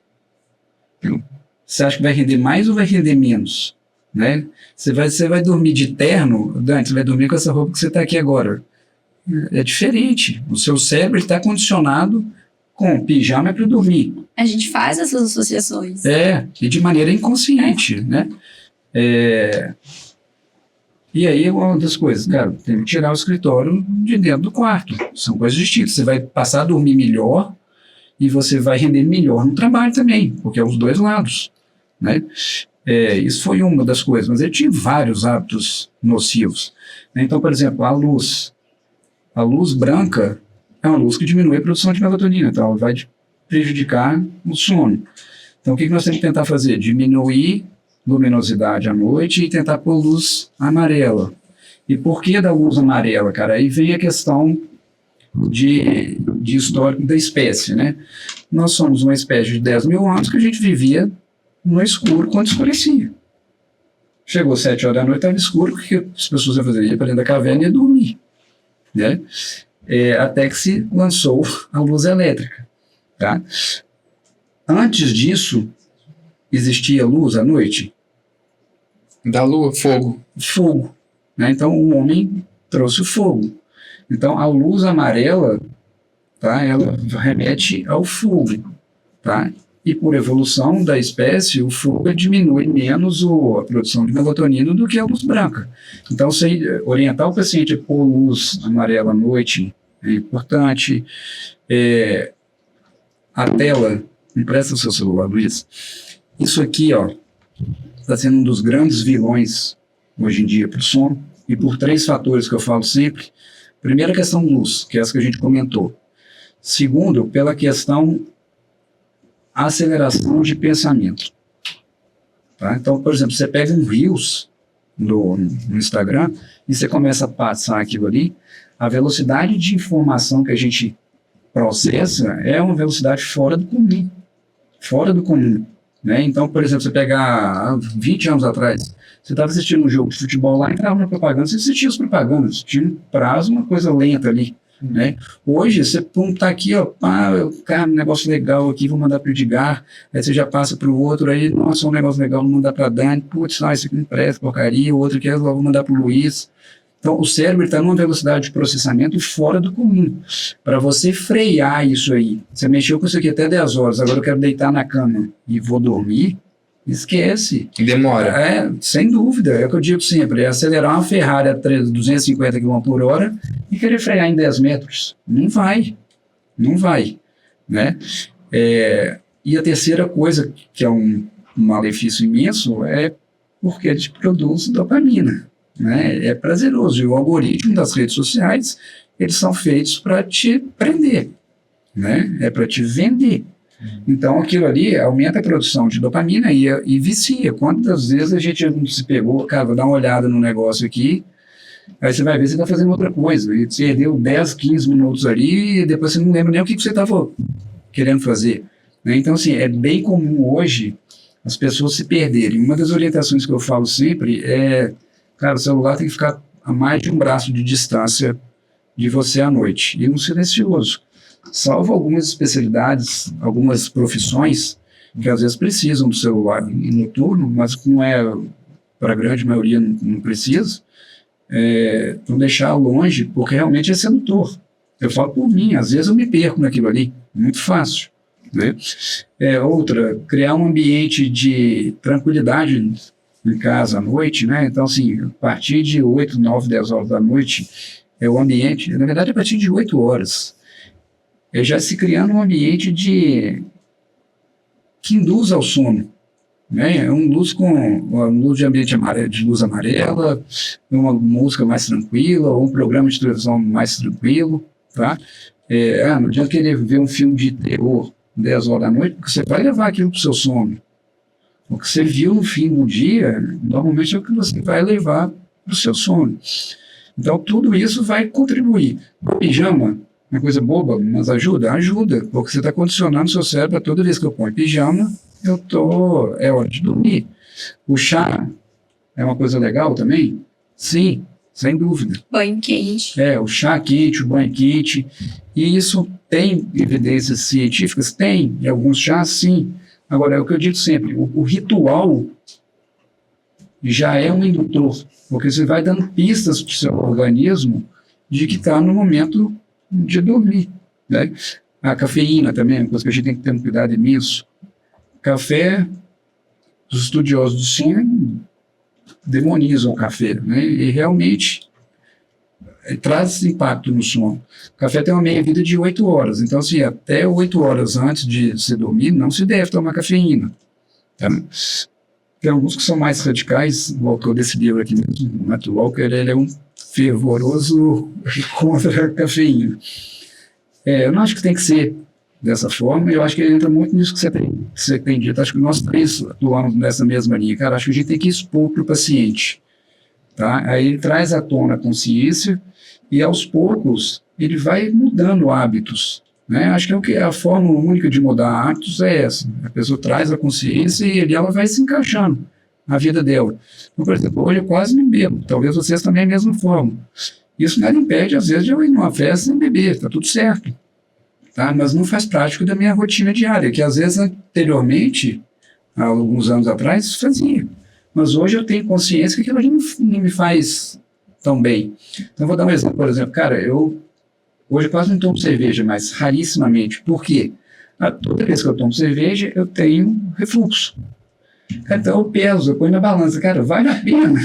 Speaker 2: você acha que vai render mais ou vai render menos? Né? Você vai dormir de terno, Dante, você vai dormir com essa roupa que você está aqui agora. É diferente. O seu cérebro está condicionado com pijama é para dormir.
Speaker 3: A gente faz essas associações.
Speaker 2: E de maneira inconsciente, né? E aí, uma das coisas, cara, tem que tirar o escritório de dentro do quarto. São coisas distintas. Você vai passar a dormir melhor e você vai render melhor no trabalho também, porque é os dois lados, né? Isso foi uma das coisas, mas eu tive vários hábitos nocivos. Né? Então, por exemplo, a luz branca é uma luz que diminui a produção de melatonina, então ela vai prejudicar o sono. Então, o que nós temos que tentar fazer? Diminuir luminosidade à noite e tentar pôr luz amarela. E por que da luz amarela, cara? Aí vem a questão de histórico da espécie, né? Nós somos uma espécie de 10 mil anos que a gente vivia no escuro quando escurecia. Chegou 7 horas da noite, estava escuro, o que as pessoas iam fazer? Ia para dentro da caverna e ia dormir. Né? Até que se lançou a luz elétrica. Tá? Antes disso, existia luz à noite?
Speaker 1: Da lua, fogo.
Speaker 2: Fogo. Né? Então, o homem trouxe o fogo. Então, a luz amarela, tá? Ela remete ao fogo. Tá? E por evolução da espécie, o fogo diminui menos a produção de melatonina do que a luz branca. Então, se orientar o paciente a pôr luz amarela à noite é importante. A tela, me presta o seu celular, Luiz. Isso aqui, ó, está sendo um dos grandes vilões hoje em dia para o sono, e por 3 fatores que eu falo sempre. Primeiro, a questão luz, que é essa que a gente comentou. Segundo, pela questão aceleração de pensamento. Tá? Então, por exemplo, você pega um Reels no Instagram, e você começa a passar aquilo ali, a velocidade de informação que a gente processa é uma velocidade fora do comum. Fora do comum. Né? Então, por exemplo, você pegar 20 anos atrás, você estava assistindo um jogo de futebol lá, entrava na propaganda, você assistia as propagandas, tinha um prazo, uma coisa lenta ali. Né? Hoje, você tá aqui, ó, cara, um negócio legal aqui, vou mandar para o Edgar, aí você já passa para o outro, aí, nossa, um negócio legal, vou mandar para a Dani, putz, isso aqui não presta, porcaria, o outro aqui, vou mandar para o Luiz. Então, o cérebro está numa velocidade de processamento fora do comum. Para você frear isso aí, você mexeu com isso aqui até 10 horas, agora eu quero deitar na cama e vou dormir, esquece.
Speaker 1: Demora.
Speaker 2: Sem dúvida, é o que eu digo sempre, é acelerar uma Ferrari a 250 km por hora e querer frear em 10 metros. Não vai. Né? E a terceira coisa, que é um malefício imenso, é porque ele te produz dopamina. Né? É prazeroso. E o algoritmo das redes sociais, eles são feitos para te prender. Né? É para te vender. Então, aquilo ali aumenta a produção de dopamina e vicia. Quantas vezes a gente não se pegou, cara, vou dar uma olhada no negócio aqui, aí você vai ver se você está fazendo outra coisa. E você perdeu 10, 15 minutos ali e depois você não lembra nem o que você estava querendo fazer. Né? Então, assim, é bem comum hoje as pessoas se perderem. Uma das orientações que eu falo sempre é, cara, o celular tem que ficar a mais de um braço de distância de você à noite. E no silencioso. Salvo algumas especialidades, algumas profissões que às vezes precisam do celular noturno, mas não é, para a grande maioria não precisa, não deixar longe, porque realmente é sedutor. Eu falo por mim, às vezes eu me perco naquilo ali, muito fácil. Né? Outra, criar um ambiente de tranquilidade em casa à noite, né? Então, assim, a partir de 8, 9, 10 horas da noite, o ambiente, na verdade, a partir de 8 horas, já se criando um ambiente que induz ao sono. Né? Uma luz de ambiente de luz amarela, uma música mais tranquila, ou um programa de televisão mais tranquilo. Tá? Não adianta querer ver um filme de terror 10 horas da noite, porque você vai levar aquilo para o seu sono. O que você viu no fim do dia, normalmente é o que você vai levar para o seu sono. Então, tudo isso vai contribuir. O pijama, uma coisa boba, mas ajuda, porque você está condicionando o seu cérebro a toda vez que eu ponho pijama, é hora de dormir. O chá é uma coisa legal também? Sim, sem dúvida.
Speaker 3: Banho quente.
Speaker 2: O chá quente, o banho quente, e isso tem evidências científicas? Tem, em alguns chás, sim. Agora, é o que eu digo sempre, o ritual já é um indutor, porque você vai dando pistas para o seu organismo de que está no momento de dormir. Né? A cafeína também, uma coisa que a gente tem que ter um cuidado imenso. Café, os estudiosos do sono demonizam o café, né? E realmente traz impacto no sono. O café tem uma meia-vida de 8 horas, então, assim, até 8 horas antes de se dormir, não se deve tomar cafeína. Tá? Tem alguns que são mais radicais, o autor desse livro aqui mesmo, Matt Walker, ele é um fervoroso contra a cafeína. Eu não acho que tem que ser dessa forma, eu acho que ele entra muito nisso que você tem dito. Acho que nós três atuamos nessa mesma linha. Cara, acho que a gente tem que expor para o paciente. Tá? Aí ele traz à tona a consciência e, aos poucos, ele vai mudando hábitos. Né? Acho que a forma única de mudar hábitos é essa. A pessoa traz a consciência e ela vai se encaixando na vida dela. Então, por exemplo, hoje eu quase não bebo. Talvez vocês também é a mesma forma. Isso nada impede, às vezes, de eu ir numa festa sem beber. Está tudo certo. Tá? Mas não faz prática da minha rotina diária, que às vezes anteriormente, há alguns anos atrás, fazia. Mas hoje eu tenho consciência que aquilo ali não me faz tão bem. Então, vou dar um exemplo. Por exemplo, cara, eu hoje quase não tomo cerveja, mas rarissimamente. Por quê? Toda vez que eu tomo cerveja, eu tenho refluxo. Então eu peso, eu ponho na balança. Cara, vale a pena.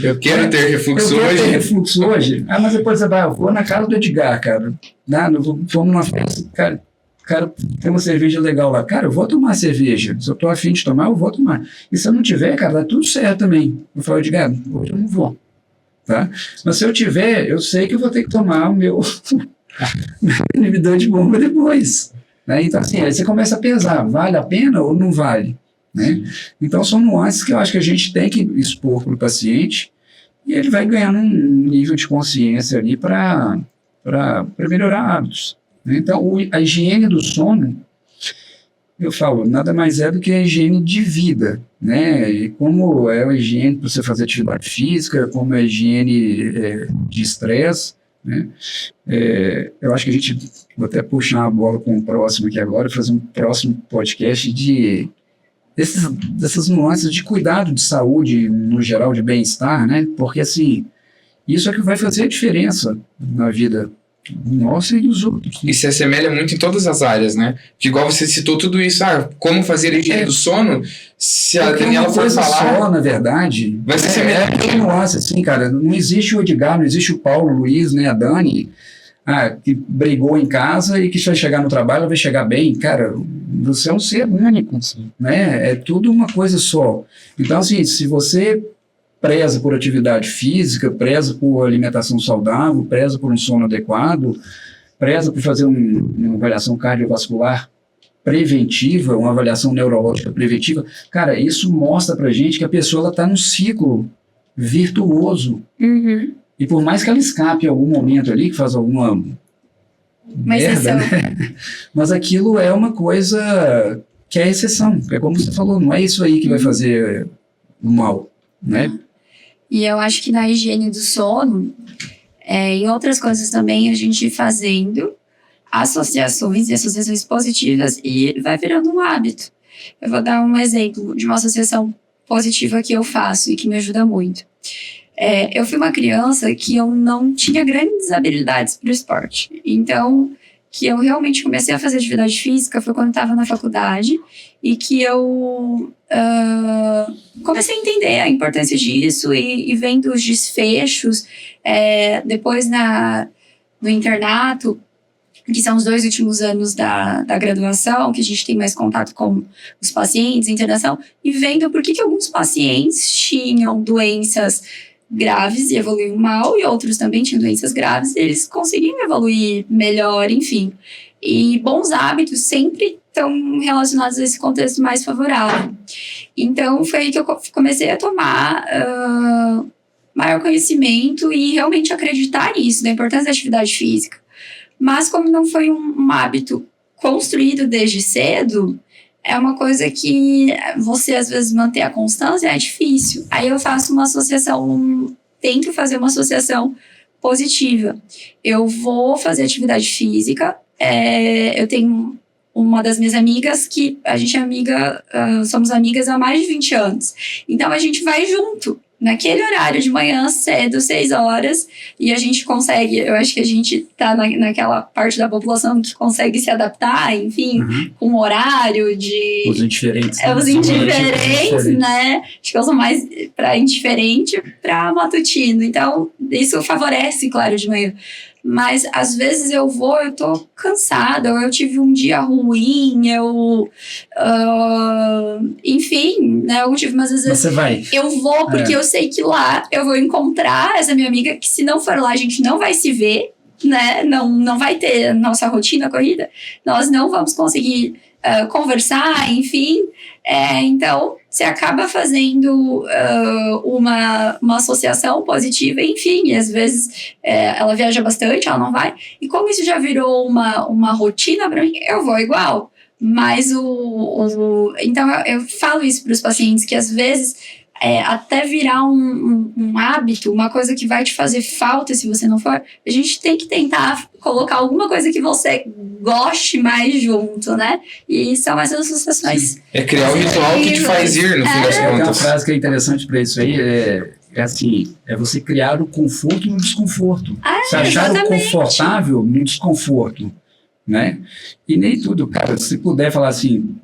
Speaker 1: Eu quero ter refluxo hoje.
Speaker 2: Eu quero ter refluxo hoje. Mas depois você vai, eu vou na casa do Edgar, cara. Vamos numa festa, cara, tem uma cerveja legal lá. Cara, eu vou tomar cerveja. Se eu tô afim de tomar, eu vou tomar. E se eu não tiver, cara, dá tudo certo também. Eu falo, Edgar, hoje eu não vou. Tá? Mas se eu tiver, eu sei que eu vou ter que tomar o meu inibidor de bomba depois. Né? Então, assim, aí você começa a pesar, vale a pena ou não vale? né? Então, são nuances que eu acho que a gente tem que expor para o paciente e ele vai ganhando um nível de consciência ali para melhorar hábitos, né? Então, a higiene do sono, eu falo, nada mais é do que a higiene de vida, né? E como é a higiene para você fazer atividade física, como é a higiene de estresse, né? Eu acho que a gente, vou até puxar a bola com o próximo aqui agora, fazer um próximo podcast dessas nuances de cuidado de saúde, no geral, de bem-estar, né? Porque, assim, isso é que vai fazer a diferença na vida nossa e dos outros.
Speaker 1: E se assemelha muito em todas as áreas, né? Que igual você citou tudo isso, como fazer a higiene do sono, se a Daniela for falar...
Speaker 2: só, na verdade,
Speaker 1: vai ser semelhante.
Speaker 2: Nossa, assim, cara, não existe o Edgar, não existe o Paulo, o Luiz, né, a Dani, que brigou em casa e que vai chegar no trabalho, vai chegar bem. Cara, você é um ser único, né? É tudo uma coisa só. Então, assim, se você preza por atividade física, preza por alimentação saudável, preza por um sono adequado, preza por fazer uma avaliação cardiovascular preventiva, uma avaliação neurológica preventiva, cara, isso mostra pra gente que a pessoa está num ciclo virtuoso.
Speaker 3: Uhum.
Speaker 2: E por mais que ela escape em algum momento ali, que faz alguma merda, né? Mas aquilo é uma coisa que é exceção. É como você falou, não é isso aí que vai fazer o mal, né?
Speaker 3: E eu acho que na higiene do sono, em outras coisas também, a gente fazendo associações e associações positivas e vai virando um hábito. Eu vou dar um exemplo de uma associação positiva que eu faço e que me ajuda muito. Eu fui uma criança que eu não tinha grandes habilidades para o esporte. Então, que eu realmente comecei a fazer atividade física foi quando estava na faculdade e que eu comecei a entender a importância disso e vendo os desfechos depois no internato, que são os 2 últimos anos da graduação, que a gente tem mais contato com os pacientes, internação, e vendo por que alguns pacientes tinham doenças graves e evoluíam mal, e outros também tinham doenças graves, e eles conseguiam evoluir melhor, enfim. E bons hábitos sempre estão relacionados a esse contexto mais favorável. Então, foi aí que eu comecei a tomar maior conhecimento e realmente acreditar nisso, da importância da atividade física. Mas como não foi um hábito construído desde cedo, é uma coisa que você, às vezes, manter a constância é difícil. Aí eu faço uma associação, tento fazer uma associação positiva. Eu vou fazer atividade física. Eu tenho uma das minhas amigas que a gente é amiga, somos amigas há mais de 20 anos. Então, a gente vai junto. Naquele horário de manhã, cedo, 6 horas, e a gente consegue, eu acho que a gente tá naquela parte da população que consegue se adaptar, enfim, com o horário de...
Speaker 2: Os indiferentes. Né?
Speaker 3: Os indiferentes, né? Acho que eu sou mais para indiferente, para matutino. Então, isso favorece, claro, de manhã. Mas, às vezes, eu tô cansada, ou eu tive um dia ruim, enfim, né? Eu tive, mas às vezes...
Speaker 2: Você vai.
Speaker 3: Eu vou, porque eu sei que lá eu vou encontrar essa minha amiga, que se não for lá, a gente não vai se ver, né? Não vai ter nossa rotina corrida. Nós não vamos conseguir conversar, enfim. Então, você acaba fazendo uma associação positiva, enfim, e às vezes ela viaja bastante, ela não vai. E como isso já virou uma rotina para mim, eu vou igual. Mas então eu falo isso para os pacientes, que às vezes até virar um hábito, uma coisa que vai te fazer falta se você não for, a gente tem que tentar colocar alguma coisa que você goste mais junto, né? E são essas associações.
Speaker 1: É criar um ritual que te faz ir, no fim das
Speaker 2: Tem uma
Speaker 1: contas.
Speaker 2: frase que é interessante para isso aí, assim, é você criar o conforto no desconforto. Você achar o confortável no desconforto, né? E nem tudo, cara, se puder falar assim,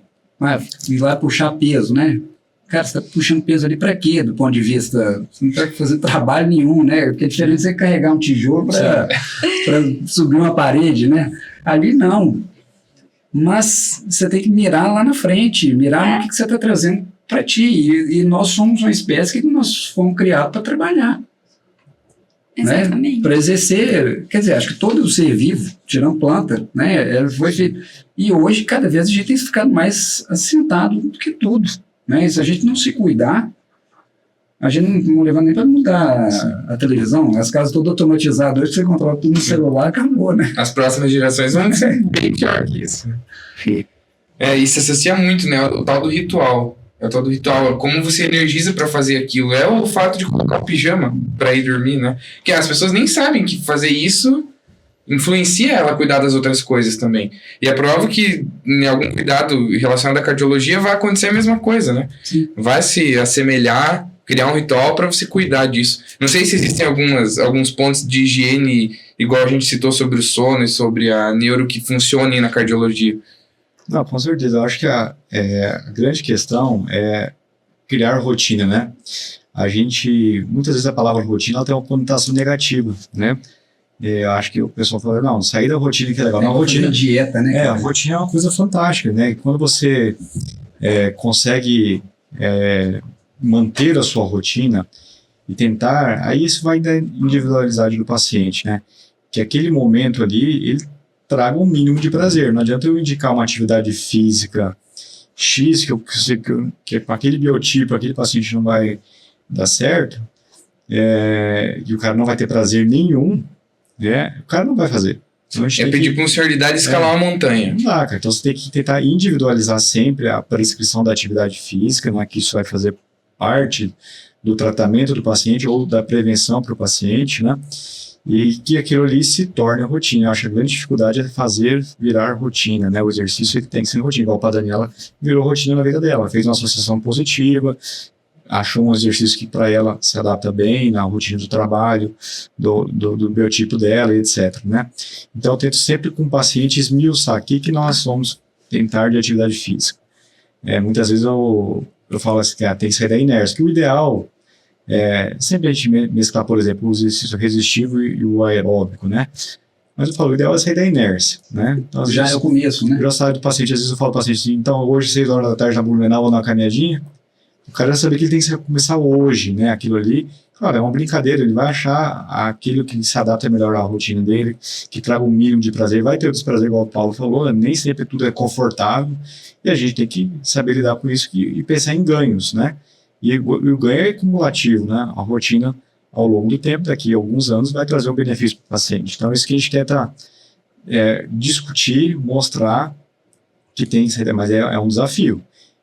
Speaker 2: ir lá puxar peso, né? Cara, você está puxando peso ali para quê, do ponto de vista... Você não está fazendo trabalho nenhum, né? Porque a diferença é carregar um tijolo para subir uma parede, né? Ali não. Mas você tem que mirar lá na frente, mirar no que você está trazendo para ti. E nós somos uma espécie que nós fomos criados para trabalhar.
Speaker 3: Exatamente.
Speaker 2: Né? Para exercer... Quer dizer, acho que todo ser vivo, tirando planta, né? E hoje, cada vez, a gente tem ficado mais assentado do que tudo. né? E se a gente não se cuidar, a gente não leva nem para mudar a televisão. As casas todas automatizadas, hoje você controla tudo no celular, acabou, né?
Speaker 1: As próximas gerações vão ser bem pior que isso. Isso associa muito, né? O tal do ritual. É o tal do ritual. Como você energiza para fazer aquilo. É o fato de colocar o pijama para ir dormir, né? Porque as pessoas nem sabem que fazer isso influencia ela a cuidar das outras coisas também. E é prova que em algum cuidado relacionado à cardiologia vai acontecer a mesma coisa, né?
Speaker 2: Sim.
Speaker 1: Vai se assemelhar, criar um ritual para você cuidar disso. Não sei se existem alguns pontos de higiene, igual a gente citou sobre o sono e sobre a neuro, que funcionem na cardiologia.
Speaker 4: Não, com certeza. Eu acho que a grande questão é criar rotina, né? Muitas vezes a palavra rotina ela tem uma conotação negativa, né? Eu acho que o pessoal fala, não, sair da rotina que é legal. Não, a rotina
Speaker 2: dieta, né?
Speaker 4: a rotina é uma coisa fantástica, né? Quando você consegue manter a sua rotina e tentar, aí isso vai da individualidade do paciente, né? Que aquele momento ali, ele traga um mínimo de prazer. Não adianta eu indicar uma atividade física X, que com aquele biotipo, aquele paciente não vai dar certo, e o cara não vai ter prazer nenhum, o cara não vai fazer. Então, a gente tem
Speaker 1: pedir para um senhor de idade escalar uma montanha.
Speaker 4: Não dá, cara. Então você tem que tentar individualizar sempre a prescrição da atividade física, não é que isso vai fazer parte do tratamento do paciente ou da prevenção para o paciente, né? E que aquilo ali se torne rotina. Eu acho que a grande dificuldade é fazer virar rotina, né? O exercício tem que ser rotina. Igual a Daniela virou rotina na vida dela. Fez uma associação positiva, achou um exercício que para ela se adapta bem na rotina do trabalho, do biotipo dela, etc, né? Então eu tento sempre com o paciente esmiuçar o que nós vamos tentar de atividade física. Muitas vezes eu falo assim, tem que sair da inércia, que o ideal sempre a gente mesclar, por exemplo, o exercício resistivo e o aeróbico, né? Mas eu falo, o ideal é sair da inércia, né? Então,
Speaker 2: já é o começo, né?
Speaker 4: Eu já saio do paciente, às vezes eu falo para o paciente, então hoje 6 horas da tarde na Blumenau ou na caminhadinha, o cara vai saber que ele tem que começar hoje, né? Aquilo ali, claro, é uma brincadeira, ele vai achar aquilo que se adapta melhor à rotina dele, que traga um mínimo de prazer, vai ter o desprazer, igual o Paulo falou, nem sempre tudo é confortável, e a gente tem que saber lidar com isso e pensar em ganhos, né? E o ganho é cumulativo, né? A rotina, ao longo do tempo, daqui a alguns anos, vai trazer um benefício para o paciente. Então, isso que a gente tenta discutir, mostrar que tem que ser, mas é um desafio.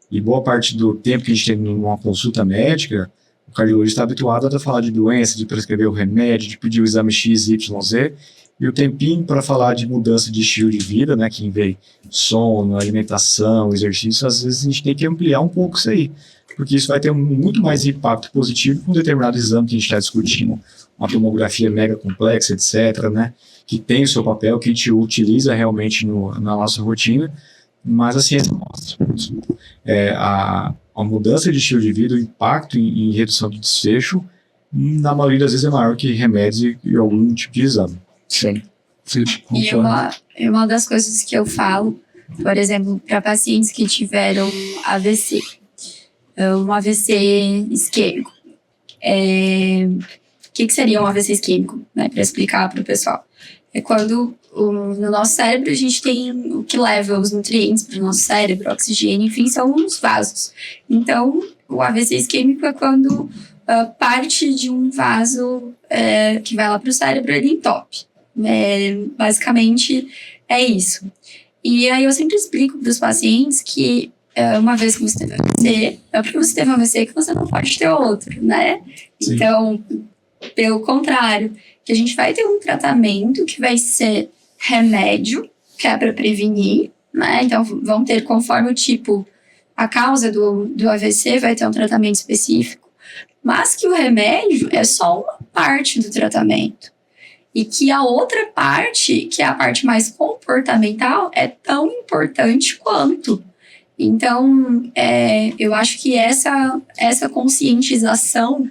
Speaker 4: E boa parte do tempo que a gente tem numa consulta médica, o cardiologista está habituado a falar de doença, de prescrever o remédio, de pedir o exame X, Y, Z, e o tempinho para falar de mudança de estilo de vida, né? Que vem sono, alimentação, exercício, às vezes a gente tem que ampliar um pouco isso aí, porque isso vai ter muito mais impacto positivo com um determinado exame que a gente está discutindo, uma tomografia mega complexa, etc., né? Que tem o seu papel, que a gente utiliza realmente na nossa rotina, mas a ciência mostra a mudança de estilo de vida, o impacto em redução de desfecho, na maioria das vezes é maior que remédios e algum tipo de exame.
Speaker 2: Sim.
Speaker 3: E uma das coisas que eu falo, por exemplo, para pacientes que tiveram AVC, um AVC isquêmico. O que seria um AVC isquêmico, né, para explicar para o pessoal? É quando no nosso cérebro a gente tem o que leva os nutrientes para o nosso cérebro, oxigênio, enfim, são os vasos. Então, o AVC isquêmico é quando parte de um vaso que vai lá para o cérebro, ele entope. Basicamente, é isso. E aí eu sempre explico para os pacientes que uma vez que você teve AVC, é porque você teve AVC que você não pode ter outro, né? Sim. Então, pelo contrário, que a gente vai ter um tratamento que vai ser remédio, que é para prevenir, né? Então, vão ter, conforme o tipo, a causa do AVC, vai ter um tratamento específico, mas que o remédio é só uma parte do tratamento. E que a outra parte, que é a parte mais comportamental, é tão importante quanto. Então, eu acho que essa conscientização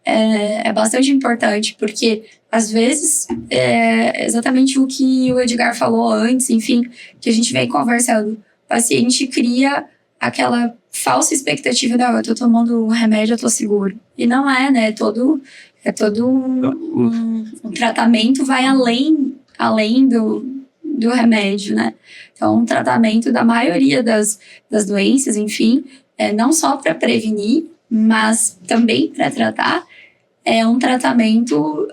Speaker 3: é bastante importante, porque, às vezes, exatamente o que o Edgar falou antes, enfim, que a gente vem conversando, o paciente cria aquela falsa expectativa de, eu tô tomando um remédio, eu tô seguro. E não é, né? É todo um tratamento vai além do remédio, né? Então, um tratamento da maioria das doenças, enfim, não só para prevenir, mas também para tratar, é um tratamento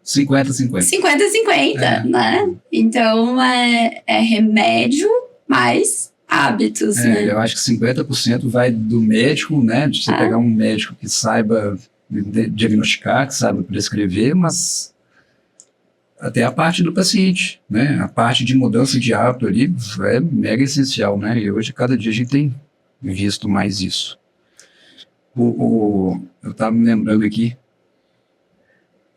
Speaker 2: 50-50.
Speaker 3: 50-50, né? Então, é remédio mais hábitos, né?
Speaker 2: Eu acho que 50% vai do médico, né? De você pegar um médico que saiba diagnosticar, que saiba prescrever, mas até a parte do paciente, né? A parte de mudança de hábito ali é mega essencial, né? E hoje, cada dia, a gente tem visto mais isso. Eu estava me lembrando aqui,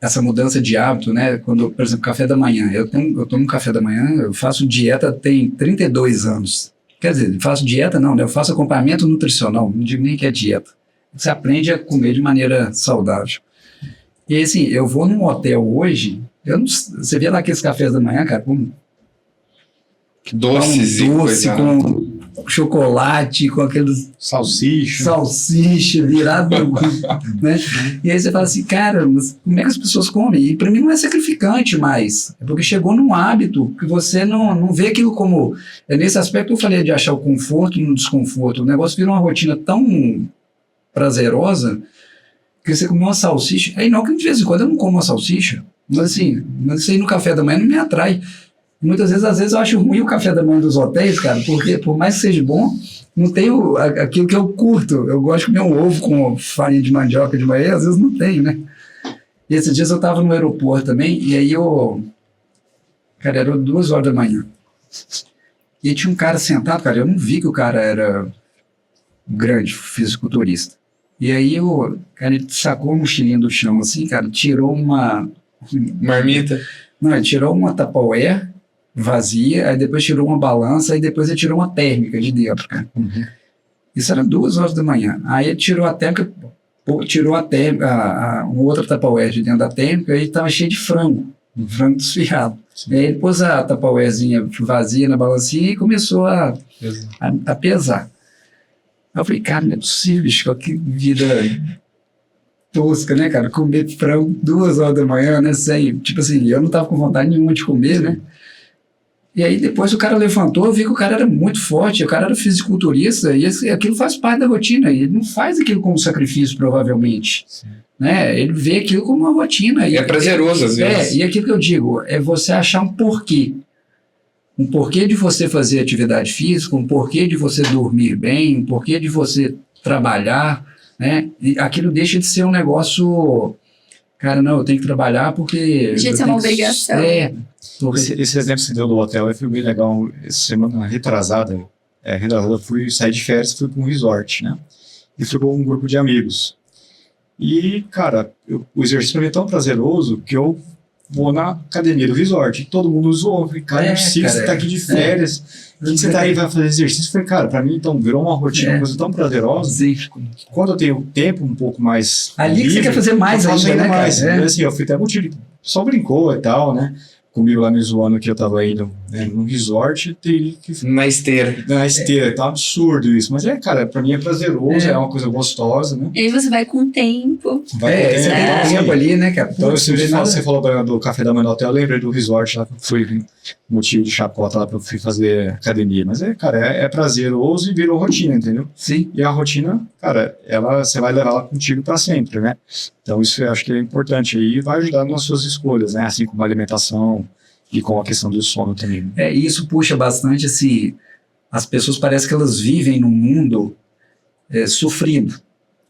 Speaker 2: essa mudança de hábito, né? Quando, por exemplo, café da manhã. Eu tomo café da manhã, eu faço dieta tem 32 anos. Quer dizer, faço dieta não, né? Eu faço acompanhamento nutricional, não digo nem que é dieta. Você aprende a comer de maneira saudável. E aí, assim, eu vou num hotel hoje, você vê lá aqueles cafés da manhã, cara, com
Speaker 1: doce
Speaker 2: com chocolate, com aqueles salsicha virado, né? E aí você fala assim, cara, mas como é que as pessoas comem? E para mim não é sacrificante mais, é porque chegou num hábito que você não vê aquilo como... É nesse aspecto que eu falei de achar o conforto no desconforto. O negócio vira uma rotina tão prazerosa que você come uma salsicha. Aí não, que de vez em quando eu não como uma salsicha, mas assim, isso aí no café da manhã não me atrai. Muitas vezes, às vezes, eu acho ruim o café da manhã dos hotéis, cara, porque por mais que seja bom, não tem aquilo que eu curto. Eu gosto de comer um ovo com farinha de mandioca de manhã, às vezes não tem, né? E esses dias eu tava no aeroporto também, e aí cara, era 2 horas da manhã. E aí tinha um cara sentado, cara, eu não vi que o cara era grande, fisiculturista. E aí cara, ele sacou a mochilinha do chão, assim, cara, tirou uma...
Speaker 1: Marmita?
Speaker 2: Não, ele tirou uma Tupperware vazia, aí depois tirou uma balança, aí depois ele tirou uma térmica de dentro, cara.
Speaker 1: Uhum.
Speaker 2: Isso era 2 horas da manhã. Aí ele tirou a térmica, tirou uma outra Tupperware de dentro da térmica, e estava cheio de frango desfiado. Sim. Aí ele pôs a Tupperwarezinha vazia na balancinha e começou a pesar. Aí eu falei, cara, não é possível, bicho, que vida tosca, né, cara? Comer frango 2 horas da manhã, né? Sem, tipo assim, eu não tava com vontade nenhuma de comer, né? E aí depois o cara levantou, eu vi que o cara era muito forte, o cara era fisiculturista, e aquilo faz parte da rotina, e ele não faz aquilo como sacrifício, provavelmente. Sim. Né? Ele vê aquilo como uma rotina.
Speaker 1: É prazeroso, às vezes.
Speaker 2: E aquilo que eu digo, é você achar um porquê. Um porquê de você fazer atividade física, um porquê de você dormir bem, um porquê de você trabalhar, né? E aquilo deixa de ser um negócio... Cara, não, eu tenho que trabalhar porque...
Speaker 3: Deixa de ser uma obrigação.
Speaker 4: Esse exemplo que você deu do hotel foi bem legal. Essa semana retrasada, eu fui sair de férias, fui para um resort, né? E fui com um grupo de amigos. E, cara, o exercício para mim é tão prazeroso que eu vou na academia do resort. E todo mundo zoou. Falei, cara, você tá aqui de férias. Por que você tá aí e vai fazer exercício? Falei, cara, para mim, então, virou uma rotina, uma coisa tão prazerosa.
Speaker 2: Sim.
Speaker 4: Quando eu tenho tempo um pouco mais
Speaker 2: ali livre, que você quer fazer mais ainda, né,
Speaker 4: mais. Assim, eu fui até motivo. Só brincou e tal, né? Comigo lá me zoando que eu tava indo num resort, teria que...
Speaker 1: Na esteira.
Speaker 4: Tá um absurdo isso. Mas cara, pra mim é prazeroso, é uma coisa gostosa, né?
Speaker 3: E aí você vai com o tempo.
Speaker 2: Você tem tempo ali, né, cara?
Speaker 4: Então, você falou do café da manhã no hotel, eu lembrei do resort lá, que fui motivo de chacota lá pra eu fui fazer academia. Mas cara, é prazeroso e virou rotina, entendeu?
Speaker 2: Sim.
Speaker 4: E a rotina, cara, você vai levar ela contigo pra sempre, né? Então isso eu acho que é importante aí e vai ajudar nas suas escolhas, né? Assim como a alimentação e com a questão do sono também.
Speaker 2: E isso puxa bastante, assim, as pessoas parecem que elas vivem num mundo sofrido,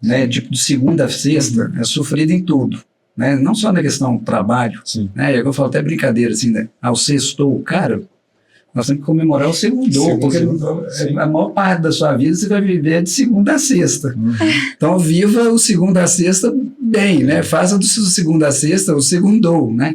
Speaker 2: né? Tipo, de segunda a sexta, é sofrido em tudo, né? Não só na questão do trabalho,
Speaker 4: sim,
Speaker 2: né? Eu falo até brincadeira, assim, né? O sextou, cara, nós temos que comemorar o segundou, porque a maior parte da sua vida você vai viver de segunda a sexta.
Speaker 4: Uhum.
Speaker 2: Então, viva o segunda a sexta bem, né? Faça do segunda a sexta o segundou, né?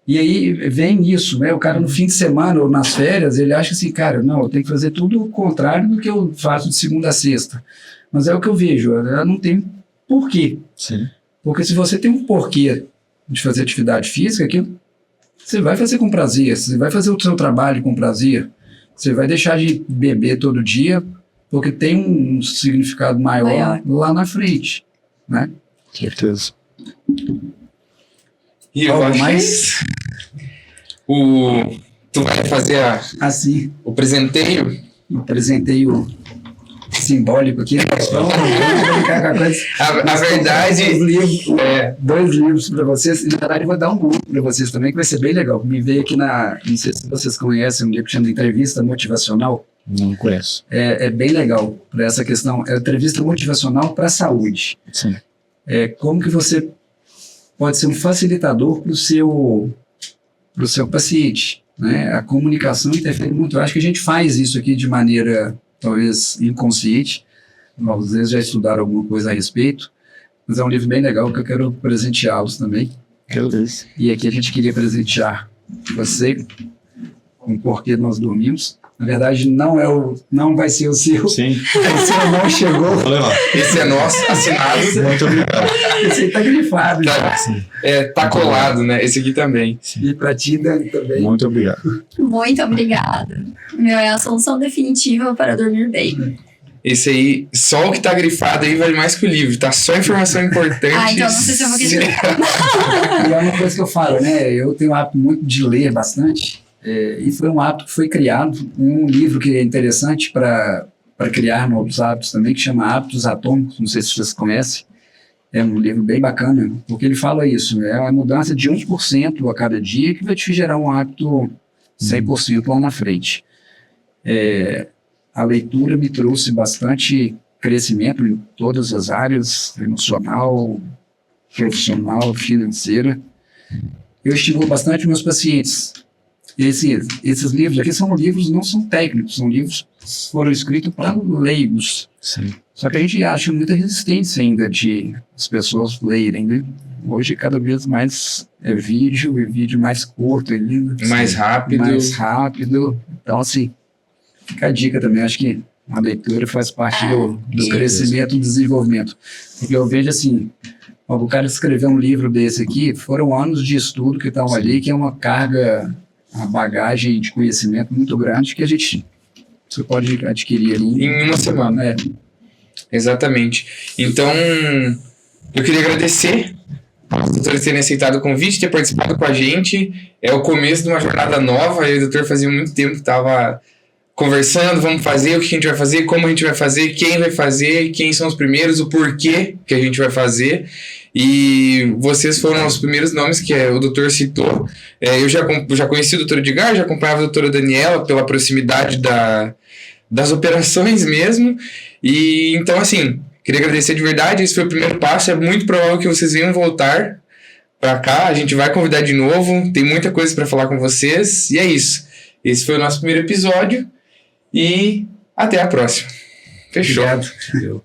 Speaker 2: E aí vem isso, né? O cara no fim de semana ou nas férias, ele acha assim, cara, não, eu tenho que fazer tudo o contrário do que eu faço de segunda a sexta. Mas é o que eu vejo, ela não tem porquê.
Speaker 4: Sim.
Speaker 2: Porque se você tem um porquê de fazer atividade física, aquilo você vai fazer com prazer, você vai fazer o seu trabalho com prazer, você vai deixar de beber todo dia, porque tem um significado maior lá na frente, né?
Speaker 4: Certeza.
Speaker 1: E eu acho mais Tu vai fazer
Speaker 2: Assim,
Speaker 1: o presenteio?
Speaker 2: apresentei o simbólico aqui. Então, vamos brincar com a coisa.
Speaker 1: A verdade...
Speaker 2: Dois livros para vocês. E, na verdade, eu vou dar um grupo para vocês também, que vai ser bem legal. Me veio aqui não sei se vocês conhecem, um livro que chama Entrevista Motivacional.
Speaker 4: Não conheço.
Speaker 2: É bem legal para essa questão. É entrevista motivacional para a saúde.
Speaker 4: Sim.
Speaker 2: Como que você pode ser um facilitador para o seu paciente, né? A comunicação interfere muito. Eu acho que a gente faz isso aqui de maneira, talvez, inconsciente. Às vezes já estudaram alguma coisa a respeito. Mas é um livro bem legal que eu quero presenteá-los também. E aqui a gente queria presentear você com o Porquê Nós Dormimos. Na verdade, não vai ser o seu.
Speaker 4: Sim.
Speaker 2: O seu não chegou.
Speaker 4: Vou levar.
Speaker 1: Esse é nosso, assinado.
Speaker 4: Muito obrigado.
Speaker 2: Esse aí tá grifado.
Speaker 1: Tá colado, né? Esse aqui também.
Speaker 2: E pra ti, Dani, também.
Speaker 4: Muito obrigado.
Speaker 3: Muito obrigada. É a solução definitiva para dormir bem.
Speaker 1: Esse aí, só o que tá grifado aí vale mais que o livro, tá? Só informação importante.
Speaker 3: Então não sei se eu vou querer.
Speaker 2: E é uma coisa que eu falo, né? Eu tenho o hábito muito de ler bastante. E foi um hábito que foi criado. Um livro que é interessante para criar novos hábitos também, que chama Hábitos Atômicos. Não sei se vocês conhecem. É um livro bem bacana, porque ele fala isso. É a mudança de 1% a cada dia que vai te gerar um hábito 100% lá na frente. A leitura me trouxe bastante crescimento em todas as áreas, emocional, profissional, financeira. Eu estimulo bastante meus pacientes. Esses livros aqui são livros, não são técnicos, são livros que foram escritos para leigos.
Speaker 4: Sim.
Speaker 2: Só que a gente acha muita resistência ainda de as pessoas lerem, né? Hoje, cada vez mais vídeo mais curto ainda.
Speaker 1: Mais rápido.
Speaker 2: Mais rápido. Então, assim, fica a dica também. Acho que a leitura faz parte do crescimento e do desenvolvimento. Porque eu vejo assim, o cara escrever um livro desse aqui, foram anos de estudo que estão ali, que é uma carga, uma bagagem de conhecimento muito grande que você pode adquirir ali
Speaker 1: em uma semana. Exatamente. Então, eu queria agradecer aos doutores terem aceitado o convite, ter participado com a gente. É o começo de uma jornada nova. Eu e o doutor fazia muito tempo que estava conversando, vamos fazer, o que a gente vai fazer, como a gente vai fazer, quem vai fazer, quem são os primeiros, o porquê que a gente vai fazer. E vocês foram os primeiros nomes que o doutor citou. Eu já conheci o doutor Edgar, já acompanhava a doutora Daniela pela proximidade das operações mesmo. E então, assim, queria agradecer de verdade. Esse foi o primeiro passo. É muito provável que vocês venham voltar para cá. A gente vai convidar de novo. Tem muita coisa para falar com vocês. E é isso. Esse foi o nosso primeiro episódio. E até a próxima. Fechou.
Speaker 2: Obrigado.